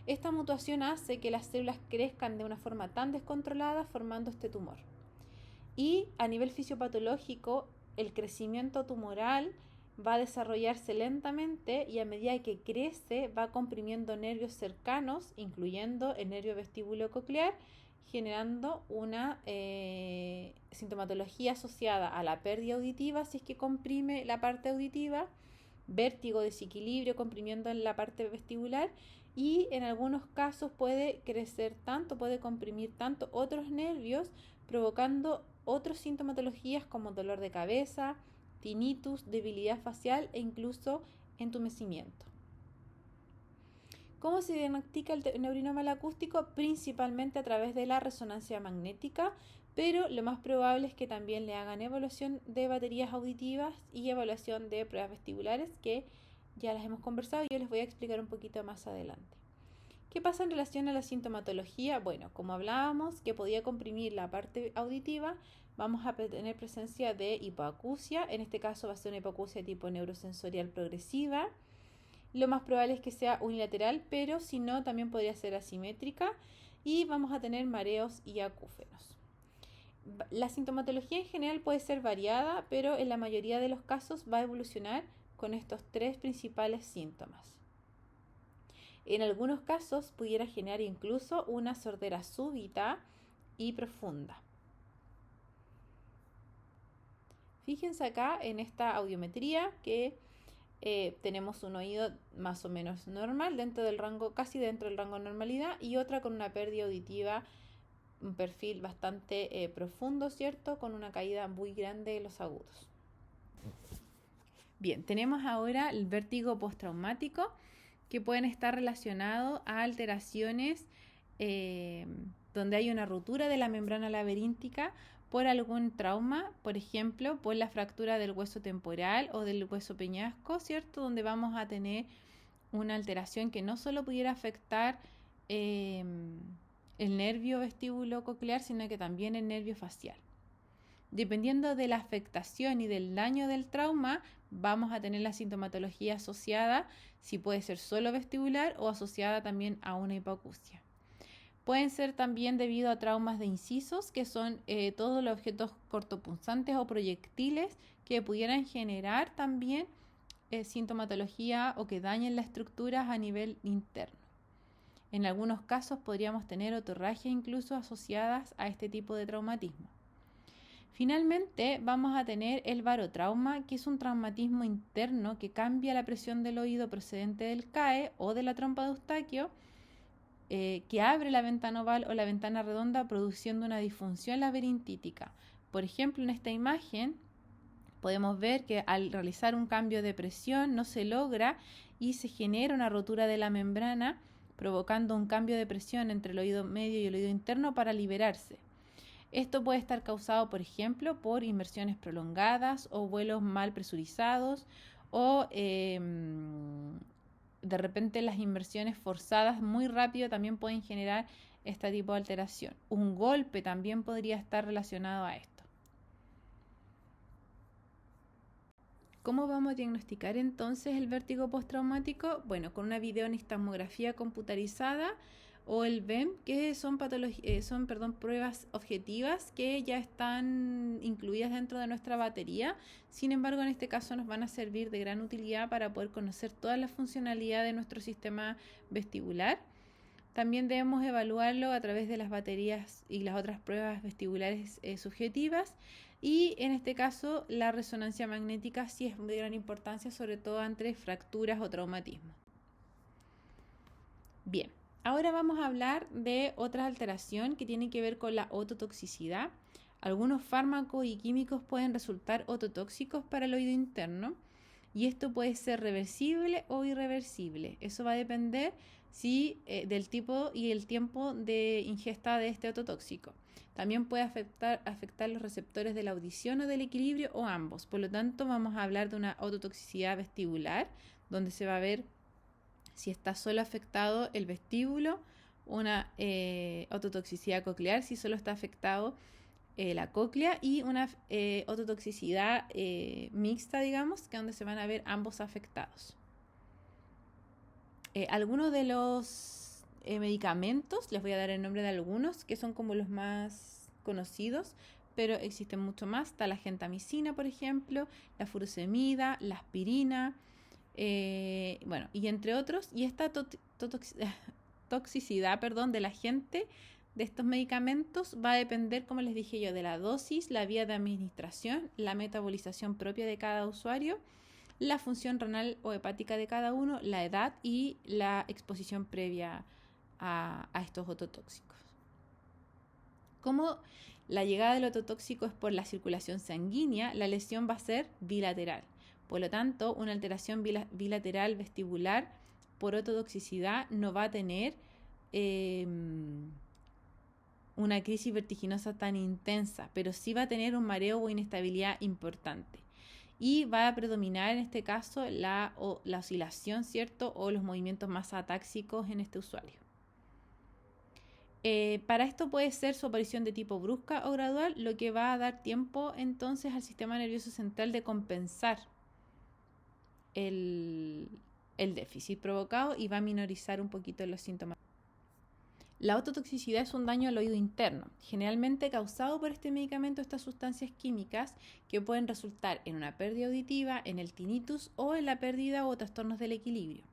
Esta mutación hace que las células crezcan de una forma tan descontrolada formando este tumor. Y a nivel fisiopatológico, el crecimiento tumoral va a desarrollarse lentamente y a medida que crece va comprimiendo nervios cercanos, incluyendo el nervio vestibulococlear, generando una sintomatología asociada a la pérdida auditiva si es que comprime la parte auditiva, vértigo, desequilibrio comprimiendo en la parte vestibular, y en algunos casos puede comprimir tanto otros nervios, provocando otras sintomatologías como dolor de cabeza, tinnitus, debilidad facial e incluso entumecimiento. ¿Cómo se diagnostica el neurinoma acústico? Principalmente a través de la resonancia magnética, pero lo más probable es que también le hagan evaluación de baterías auditivas y evaluación de pruebas vestibulares, que ya las hemos conversado y yo les voy a explicar un poquito más adelante. ¿Qué pasa en relación a la sintomatología? Bueno, como hablábamos que podía comprimir la parte auditiva, vamos a tener presencia de hipoacusia. En este caso va a ser una hipoacusia tipo neurosensorial progresiva. Lo más probable es que sea unilateral, pero si no, también podría ser asimétrica. Y vamos a tener mareos y acúfenos. La sintomatología en general puede ser variada, pero en la mayoría de los casos va a evolucionar con estos tres principales síntomas. En algunos casos pudiera generar incluso una sordera súbita y profunda. Fíjense acá en esta audiometría que tenemos un oído más o menos normal, casi dentro del rango de normalidad, y otra con una pérdida auditiva un perfil bastante profundo, ¿cierto? Con una caída muy grande de los agudos. Bien, tenemos ahora el vértigo postraumático, que pueden estar relacionados a alteraciones donde hay una ruptura de la membrana laberíntica por algún trauma, por ejemplo, por la fractura del hueso temporal o del hueso peñasco, ¿cierto? Donde vamos a tener una alteración que no solo pudiera afectar el nervio vestíbulo-coclear, sino que también el nervio facial. Dependiendo de la afectación y del daño del trauma, vamos a tener la sintomatología asociada, si puede ser solo vestibular o asociada también a una hipoacusia. Pueden ser también debido a traumas de incisos, que son todos los objetos cortopunzantes o proyectiles que pudieran generar también sintomatología o que dañen las estructuras a nivel interno. En algunos casos podríamos tener otorragias incluso asociadas a este tipo de traumatismo. Finalmente vamos a tener el barotrauma, que es un traumatismo interno que cambia la presión del oído procedente del CAE o de la trompa de Eustaquio, que abre la ventana oval o la ventana redonda produciendo una disfunción laberintítica. Por ejemplo, en esta imagen podemos ver que al realizar un cambio de presión no se logra y se genera una rotura de la membrana, provocando un cambio de presión entre el oído medio y el oído interno para liberarse. Esto puede estar causado, por ejemplo, por inmersiones prolongadas o vuelos mal presurizados o de repente las inmersiones forzadas muy rápido también pueden generar este tipo de alteración. Un golpe también podría estar relacionado a esto. ¿Cómo vamos a diagnosticar entonces el vértigo postraumático? Bueno, con una videonistagmografía computarizada o el VEM, que son pruebas objetivas que ya están incluidas dentro de nuestra batería. Sin embargo, en este caso nos van a servir de gran utilidad para poder conocer toda la funcionalidad de nuestro sistema vestibular. También debemos evaluarlo a través de las baterías y las otras pruebas vestibulares subjetivas. Y en este caso, la resonancia magnética sí es de gran importancia, sobre todo ante fracturas o traumatismos. Bien, ahora vamos a hablar de otra alteración que tiene que ver con la ototoxicidad. Algunos fármacos y químicos pueden resultar ototóxicos para el oído interno y esto puede ser reversible o irreversible. Eso va a depender del tipo y el tiempo de ingesta de este ototóxico. También puede afectar los receptores de la audición o del equilibrio o ambos. Por lo tanto, vamos a hablar de una ototoxicidad vestibular, donde se va a ver si está solo afectado el vestíbulo, una ototoxicidad coclear, si solo está afectado la cóclea, y una ototoxicidad mixta, digamos, que es donde se van a ver ambos afectados. Algunos de los medicamentos, les voy a dar el nombre de algunos, que son como los más conocidos, pero existen mucho más. Está la gentamicina, por ejemplo, la furosemida, la aspirina, y entre otros. Y esta toxicidad de la gente de estos medicamentos va a depender, como les dije yo, de la dosis, la vía de administración, la metabolización propia de cada usuario, la función renal o hepática de cada uno, la edad y la exposición previa a estos ototóxicos. Como la llegada del ototóxico es por la circulación sanguínea, la lesión va a ser bilateral. Por lo tanto, una alteración bilateral vestibular por ototoxicidad no va a tener una crisis vertiginosa tan intensa, pero sí va a tener un mareo o inestabilidad importante. Y va a predominar en este caso la oscilación, ¿cierto? O los movimientos más atáxicos en este usuario. Para esto puede ser su aparición de tipo brusca o gradual, lo que va a dar tiempo entonces al sistema nervioso central de compensar el déficit provocado y va a minorizar un poquito los síntomas. La ototoxicidad es un daño al oído interno, generalmente causado por este medicamento, estas sustancias químicas que pueden resultar en una pérdida auditiva, en el tinnitus o en la pérdida o trastornos del equilibrio.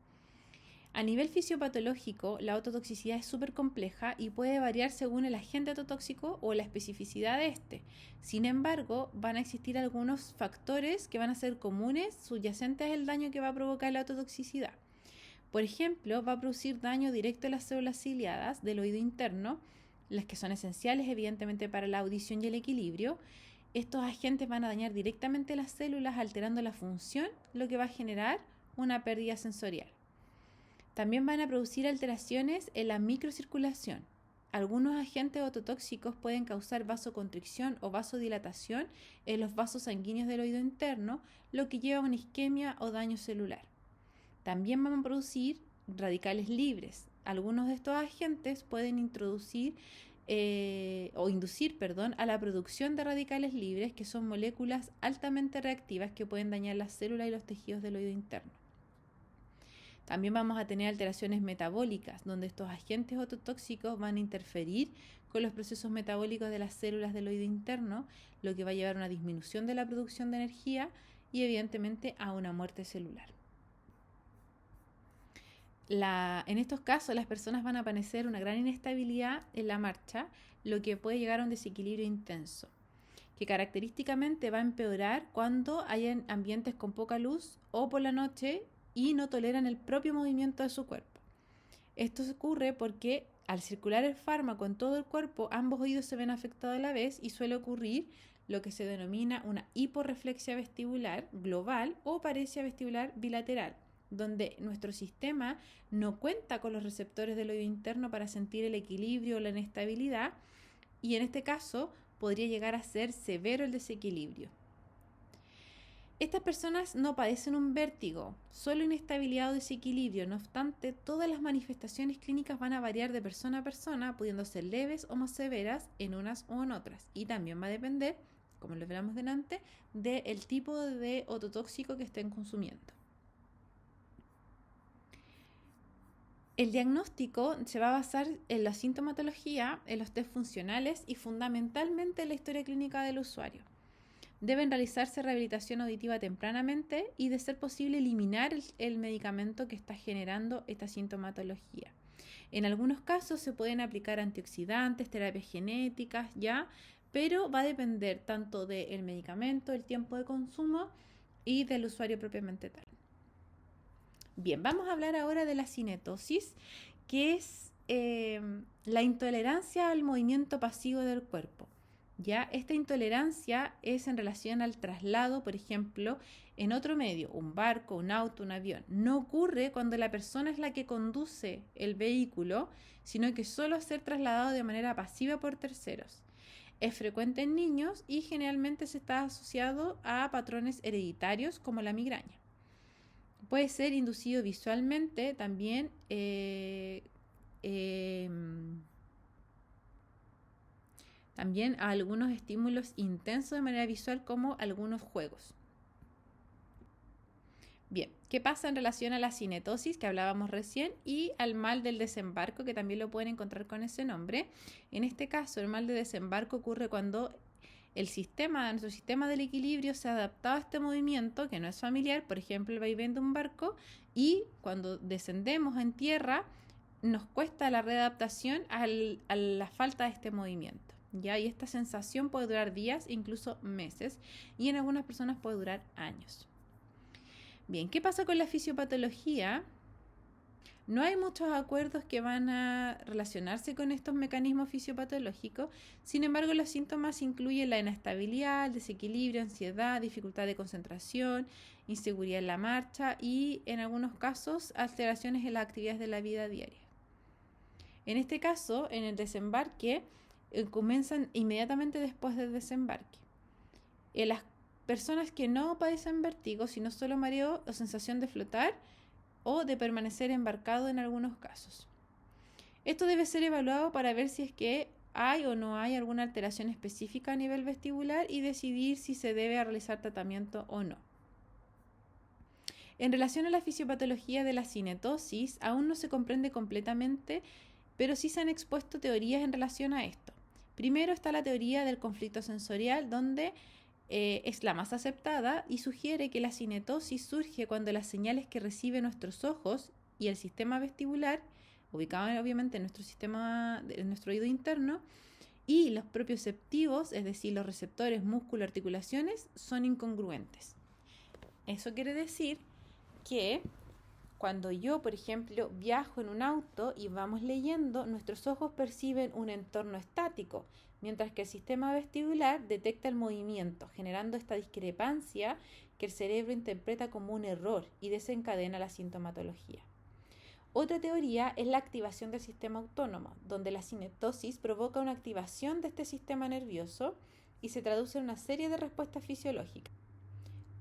A nivel fisiopatológico, la ototoxicidad es súper compleja y puede variar según el agente ototóxico o la especificidad de este. Sin embargo, van a existir algunos factores que van a ser comunes, subyacentes al daño que va a provocar la ototoxicidad. Por ejemplo, va a producir daño directo a las células ciliadas del oído interno, las que son esenciales evidentemente para la audición y el equilibrio. Estos agentes van a dañar directamente las células alterando la función, lo que va a generar una pérdida sensorial. También van a producir alteraciones en la microcirculación. Algunos agentes ototóxicos pueden causar vasoconstricción o vasodilatación en los vasos sanguíneos del oído interno, lo que lleva a una isquemia o daño celular. También van a producir radicales libres. Algunos de estos agentes pueden inducir a la producción de radicales libres, que son moléculas altamente reactivas que pueden dañar las células y los tejidos del oído interno. También vamos a tener alteraciones metabólicas, donde estos agentes ototóxicos van a interferir con los procesos metabólicos de las células del oído interno, lo que va a llevar a una disminución de la producción de energía y evidentemente a una muerte celular. En estos casos, las personas van a padecer una gran inestabilidad en la marcha, lo que puede llegar a un desequilibrio intenso, que característicamente va a empeorar cuando hayan ambientes con poca luz o por la noche y no toleran el propio movimiento de su cuerpo. Esto ocurre porque al circular el fármaco en todo el cuerpo, ambos oídos se ven afectados a la vez y suele ocurrir lo que se denomina una hiporreflexia vestibular global o paresia vestibular bilateral, donde nuestro sistema no cuenta con los receptores del oído interno para sentir el equilibrio o la inestabilidad, y en este caso podría llegar a ser severo el desequilibrio. Estas personas no padecen un vértigo, solo inestabilidad o desequilibrio. No obstante, todas las manifestaciones clínicas van a variar de persona a persona, pudiendo ser leves o más severas en unas o en otras. Y también va a depender, como lo veremos delante, del tipo de ototóxico que estén consumiendo. El diagnóstico se va a basar en la sintomatología, en los test funcionales y fundamentalmente en la historia clínica del usuario. Deben realizarse rehabilitación auditiva tempranamente y, de ser posible, eliminar el medicamento que está generando esta sintomatología. En algunos casos se pueden aplicar antioxidantes, terapias genéticas, pero va a depender tanto del medicamento, el tiempo de consumo y del usuario propiamente tal. Bien, vamos a hablar ahora de la cinetosis, que es la intolerancia al movimiento pasivo del cuerpo. Esta intolerancia es en relación al traslado, por ejemplo, en otro medio, un barco, un auto, un avión. No ocurre cuando la persona es la que conduce el vehículo, sino que solo ser trasladado de manera pasiva por terceros. Es frecuente en niños y generalmente se está asociado a patrones hereditarios como la migraña. Puede ser inducido visualmente también. También a algunos estímulos intensos de manera visual, como algunos juegos. Bien, ¿qué pasa en relación a la cinetosis que hablábamos recién y al mal del desembarco, que también lo pueden encontrar con ese nombre? En este caso, el mal de desembarco ocurre cuando nuestro sistema del equilibrio se ha adaptado a este movimiento que no es familiar, por ejemplo, el vaivén de un barco, y cuando descendemos en tierra nos cuesta la readaptación a la falta de este movimiento. Y esta sensación puede durar días, incluso meses, y en algunas personas puede durar años. Bien, ¿qué pasa con la fisiopatología? No hay muchos acuerdos que van a relacionarse con estos mecanismos fisiopatológicos. Sin embargo, los síntomas incluyen la inestabilidad, el desequilibrio, ansiedad, dificultad de concentración, inseguridad en la marcha y, en algunos casos, alteraciones en las actividades de la vida diaria. En este caso, en el desembarque, comienzan inmediatamente después del desembarque. En las personas que no padecen vértigo, sino solo mareo o sensación de flotar o de permanecer embarcado en algunos casos. Esto debe ser evaluado para ver si es que hay o no hay alguna alteración específica a nivel vestibular y decidir si se debe realizar tratamiento o no. En relación a la fisiopatología de la cinetosis, aún no se comprende completamente, pero sí se han expuesto teorías en relación a esto. Primero está la teoría del conflicto sensorial, donde es la más aceptada y sugiere que la cinetosis surge cuando las señales que reciben nuestros ojos y el sistema vestibular, ubicado obviamente en nuestro oído interno, y los propioceptivos, es decir, los receptores, músculo, articulaciones, son incongruentes. Eso quiere decir que Cuando yo, por ejemplo, viajo en un auto y vamos leyendo, nuestros ojos perciben un entorno estático, mientras que el sistema vestibular detecta el movimiento, generando esta discrepancia que el cerebro interpreta como un error y desencadena la sintomatología. Otra teoría es la activación del sistema autónomo, donde la cinetosis provoca una activación de este sistema nervioso y se traduce en una serie de respuestas fisiológicas.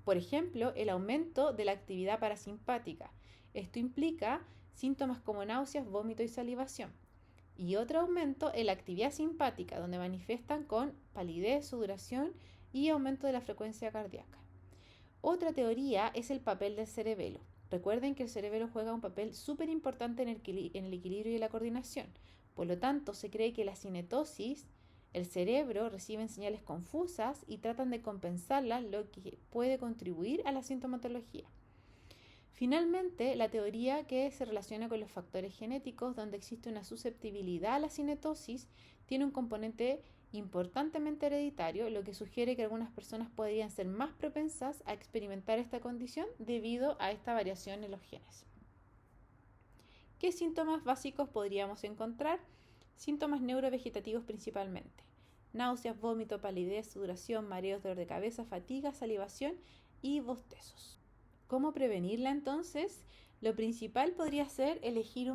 Por ejemplo, el aumento de la actividad parasimpática. Esto implica síntomas como náuseas, vómito y salivación. Y otro aumento en la actividad simpática, donde manifiestan con palidez, sudoración y aumento de la frecuencia cardíaca. Otra teoría es el papel del cerebelo. Recuerden que el cerebelo juega un papel súper importante en el equilibrio y la coordinación. Por lo tanto, se cree que la cinetosis, el cerebro reciben señales confusas y tratan de compensarlas, lo que puede contribuir a la sintomatología. Finalmente, la teoría que se relaciona con los factores genéticos, donde existe una susceptibilidad a la cinetosis, tiene un componente importantemente hereditario, lo que sugiere que algunas personas podrían ser más propensas a experimentar esta condición debido a esta variación en los genes. ¿Qué síntomas básicos podríamos encontrar? Síntomas neurovegetativos principalmente: náuseas, vómito, palidez, sudoración, mareos, dolor de cabeza, fatiga, salivación y bostezos. ¿Cómo prevenirla entonces? Lo principal podría ser elegir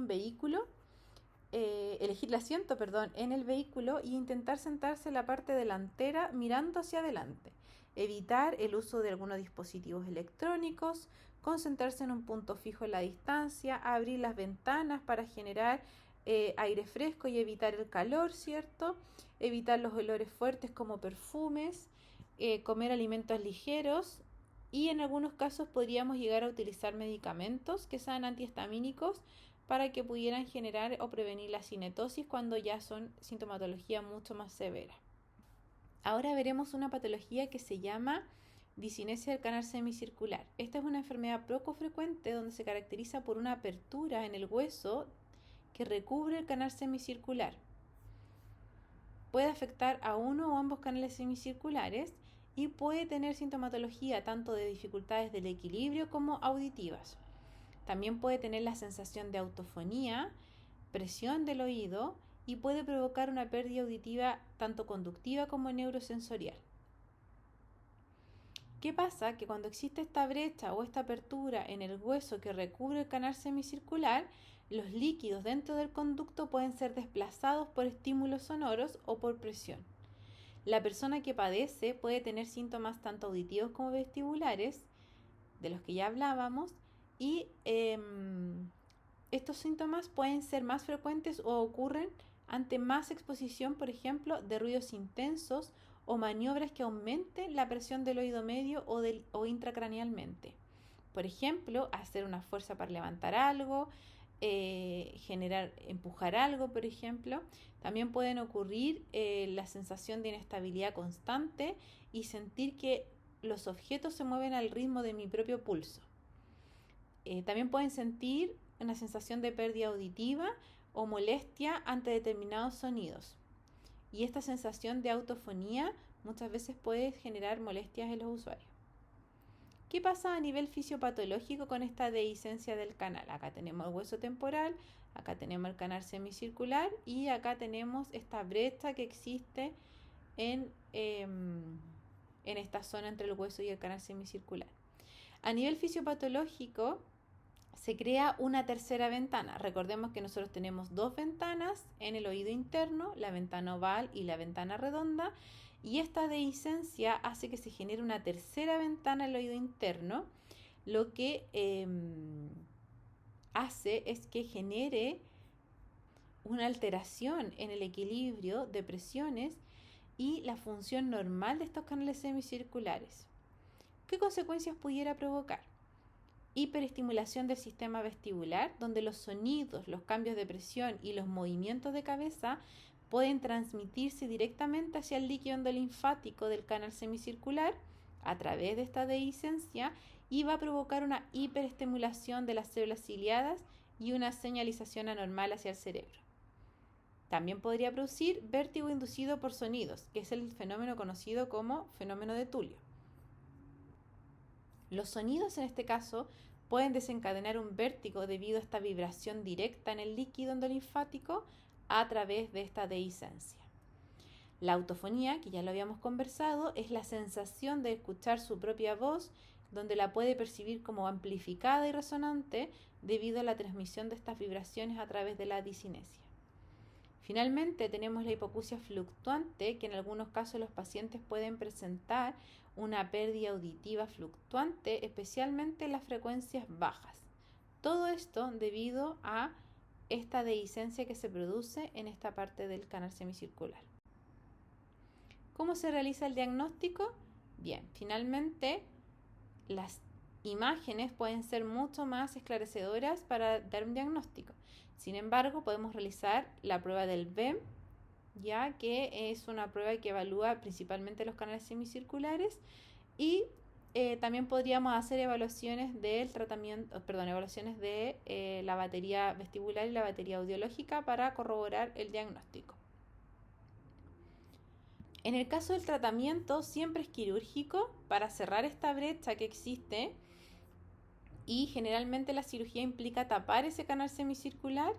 el asiento en el vehículo y intentar sentarse en la parte delantera mirando hacia adelante. Evitar el uso de algunos dispositivos electrónicos, concentrarse en un punto fijo en la distancia, abrir las ventanas para generar aire fresco y evitar el calor, ¿cierto? Evitar los olores fuertes como perfumes, comer alimentos ligeros. Y en algunos casos podríamos llegar a utilizar medicamentos que sean antihistamínicos para que pudieran generar o prevenir la cinetosis cuando ya son sintomatología mucho más severa. Ahora veremos una patología que se llama discinesia del canal semicircular. Esta es una enfermedad poco frecuente donde se caracteriza por una apertura en el hueso que recubre el canal semicircular. Puede afectar a uno o ambos canales semicirculares y puede tener sintomatología tanto de dificultades del equilibrio como auditivas. También puede tener la sensación de autofonía, presión del oído y puede provocar una pérdida auditiva tanto conductiva como neurosensorial. ¿Qué pasa? Que cuando existe esta brecha o esta apertura en el hueso que recubre el canal semicircular, los líquidos dentro del conducto pueden ser desplazados por estímulos sonoros o por presión. La persona que padece puede tener síntomas tanto auditivos como vestibulares, de los que ya hablábamos, y estos síntomas pueden ser más frecuentes o ocurren ante más exposición, por ejemplo, de ruidos intensos o maniobras que aumenten la presión del oído medio o intracranealmente. Por ejemplo, hacer una fuerza para levantar algo, empujar algo, por ejemplo. También pueden ocurrir la sensación de inestabilidad constante y sentir que los objetos se mueven al ritmo de mi propio pulso. También pueden sentir una sensación de pérdida auditiva o molestia ante determinados sonidos. Y esta sensación de autofonía muchas veces puede generar molestias en los usuarios. ¿Qué pasa a nivel fisiopatológico con esta dehiscencia del canal? Acá tenemos el hueso temporal, acá tenemos el canal semicircular y acá tenemos esta brecha que existe en esta zona entre el hueso y el canal semicircular. A nivel fisiopatológico se crea una tercera ventana. Recordemos que nosotros tenemos dos ventanas en el oído interno, la ventana oval y la ventana redonda, y esta dehiscencia hace que se genere una tercera ventana en el oído interno, lo que hace es que genere una alteración en el equilibrio de presiones y la función normal de estos canales semicirculares. ¿Qué consecuencias pudiera provocar? Hiperestimulación del sistema vestibular, donde los sonidos, los cambios de presión y los movimientos de cabeza pueden transmitirse directamente hacia el líquido endolinfático del canal semicircular a través de esta dehiscencia y va a provocar una hiperestimulación de las células ciliadas y una señalización anormal hacia el cerebro. También podría producir vértigo inducido por sonidos, que es el fenómeno conocido como fenómeno de Tulio. Los sonidos en este caso pueden desencadenar un vértigo debido a esta vibración directa en el líquido endolinfático a través de esta dehiscencia. La autofonía, que ya lo habíamos conversado, es la sensación de escuchar su propia voz, donde la puede percibir como amplificada y resonante debido a la transmisión de estas vibraciones a través de la disinesia. Finalmente, tenemos la hipoacusia fluctuante, que en algunos casos los pacientes pueden presentar una pérdida auditiva fluctuante, especialmente en las frecuencias bajas. Todo esto debido a esta dehiscencia que se produce en esta parte del canal semicircular. ¿Cómo se realiza el diagnóstico? Bien, finalmente las imágenes pueden ser mucho más esclarecedoras para dar un diagnóstico. Sin embargo, podemos realizar la prueba del BEM, ya que es una prueba que evalúa principalmente los canales semicirculares, y también podríamos hacer evaluaciones del tratamiento, evaluaciones de la batería vestibular y la batería audiológica para corroborar el diagnóstico. En el caso del tratamiento, siempre es quirúrgico para cerrar esta brecha que existe, y generalmente la cirugía implica tapar ese canal semicircular,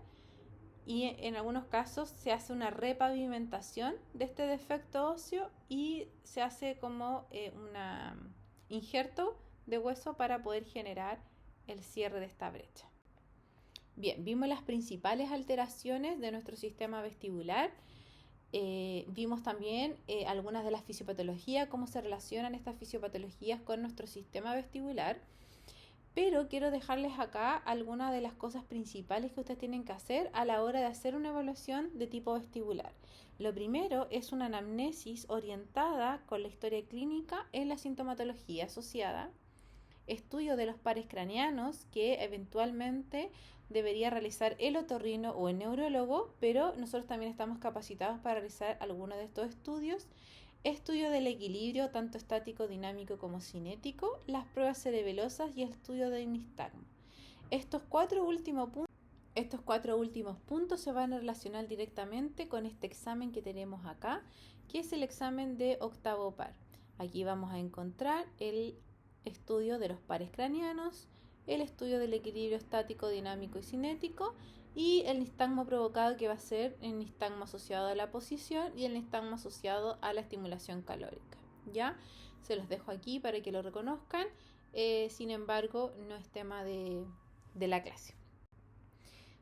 y en algunos casos se hace una repavimentación de este defecto óseo y se hace como un injerto de hueso para poder generar el cierre de esta brecha. Bien, vimos las principales alteraciones de nuestro sistema vestibular. Vimos también algunas de las fisiopatologías, cómo se relacionan estas fisiopatologías con nuestro sistema vestibular, pero quiero dejarles acá algunas de las cosas principales que ustedes tienen que hacer a la hora de hacer una evaluación de tipo vestibular. Lo primero es una anamnesis orientada con la historia clínica en la sintomatología asociada, estudio de los pares craneanos que eventualmente debería realizar el otorrino o el neurólogo, pero nosotros también estamos capacitados para realizar algunos de estos estudios. Estudio del equilibrio tanto estático, dinámico como cinético, las pruebas cerebelosas y el estudio de nistagmo. Estos cuatro últimos puntos se van a relacionar directamente con este examen que tenemos acá, que es el examen de octavo par. Aquí vamos a encontrar el estudio de los pares craneanos, el estudio del equilibrio estático, dinámico y cinético, y el nistagmo provocado, que va a ser el nistagmo asociado a la posición y el nistagmo asociado a la estimulación calórica. ¿Ya? Se los dejo aquí para que lo reconozcan, sin embargo no es tema de la clase.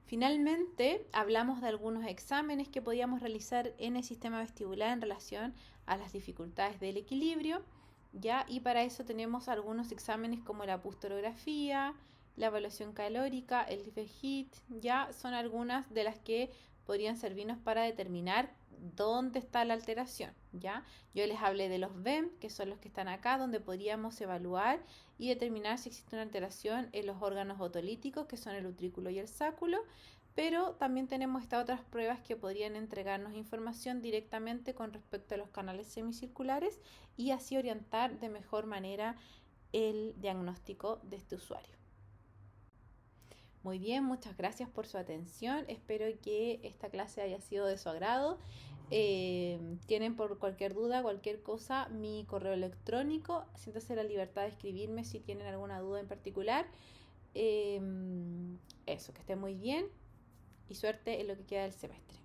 Finalmente, hablamos de algunos exámenes que podíamos realizar en el sistema vestibular en relación a las dificultades del equilibrio, ¿ya? Y para eso tenemos algunos exámenes como la pustorografía, la evaluación calórica, el HIIT, ya son algunas de las que podrían servirnos para determinar dónde está la alteración, ¿ya? Yo les hablé de los BEM, que son los que están acá, donde podríamos evaluar y determinar si existe una alteración en los órganos otolíticos, que son el utrículo y el sáculo, pero también tenemos estas otras pruebas que podrían entregarnos información directamente con respecto a los canales semicirculares y así orientar de mejor manera el diagnóstico de este usuario. Muy bien, muchas gracias por su atención. Espero que esta clase haya sido de su agrado. Tienen por cualquier duda, cualquier cosa, mi correo electrónico. Siéntanse la libertad de escribirme si tienen alguna duda en particular. Eso, que estén muy bien y suerte en lo que queda del semestre.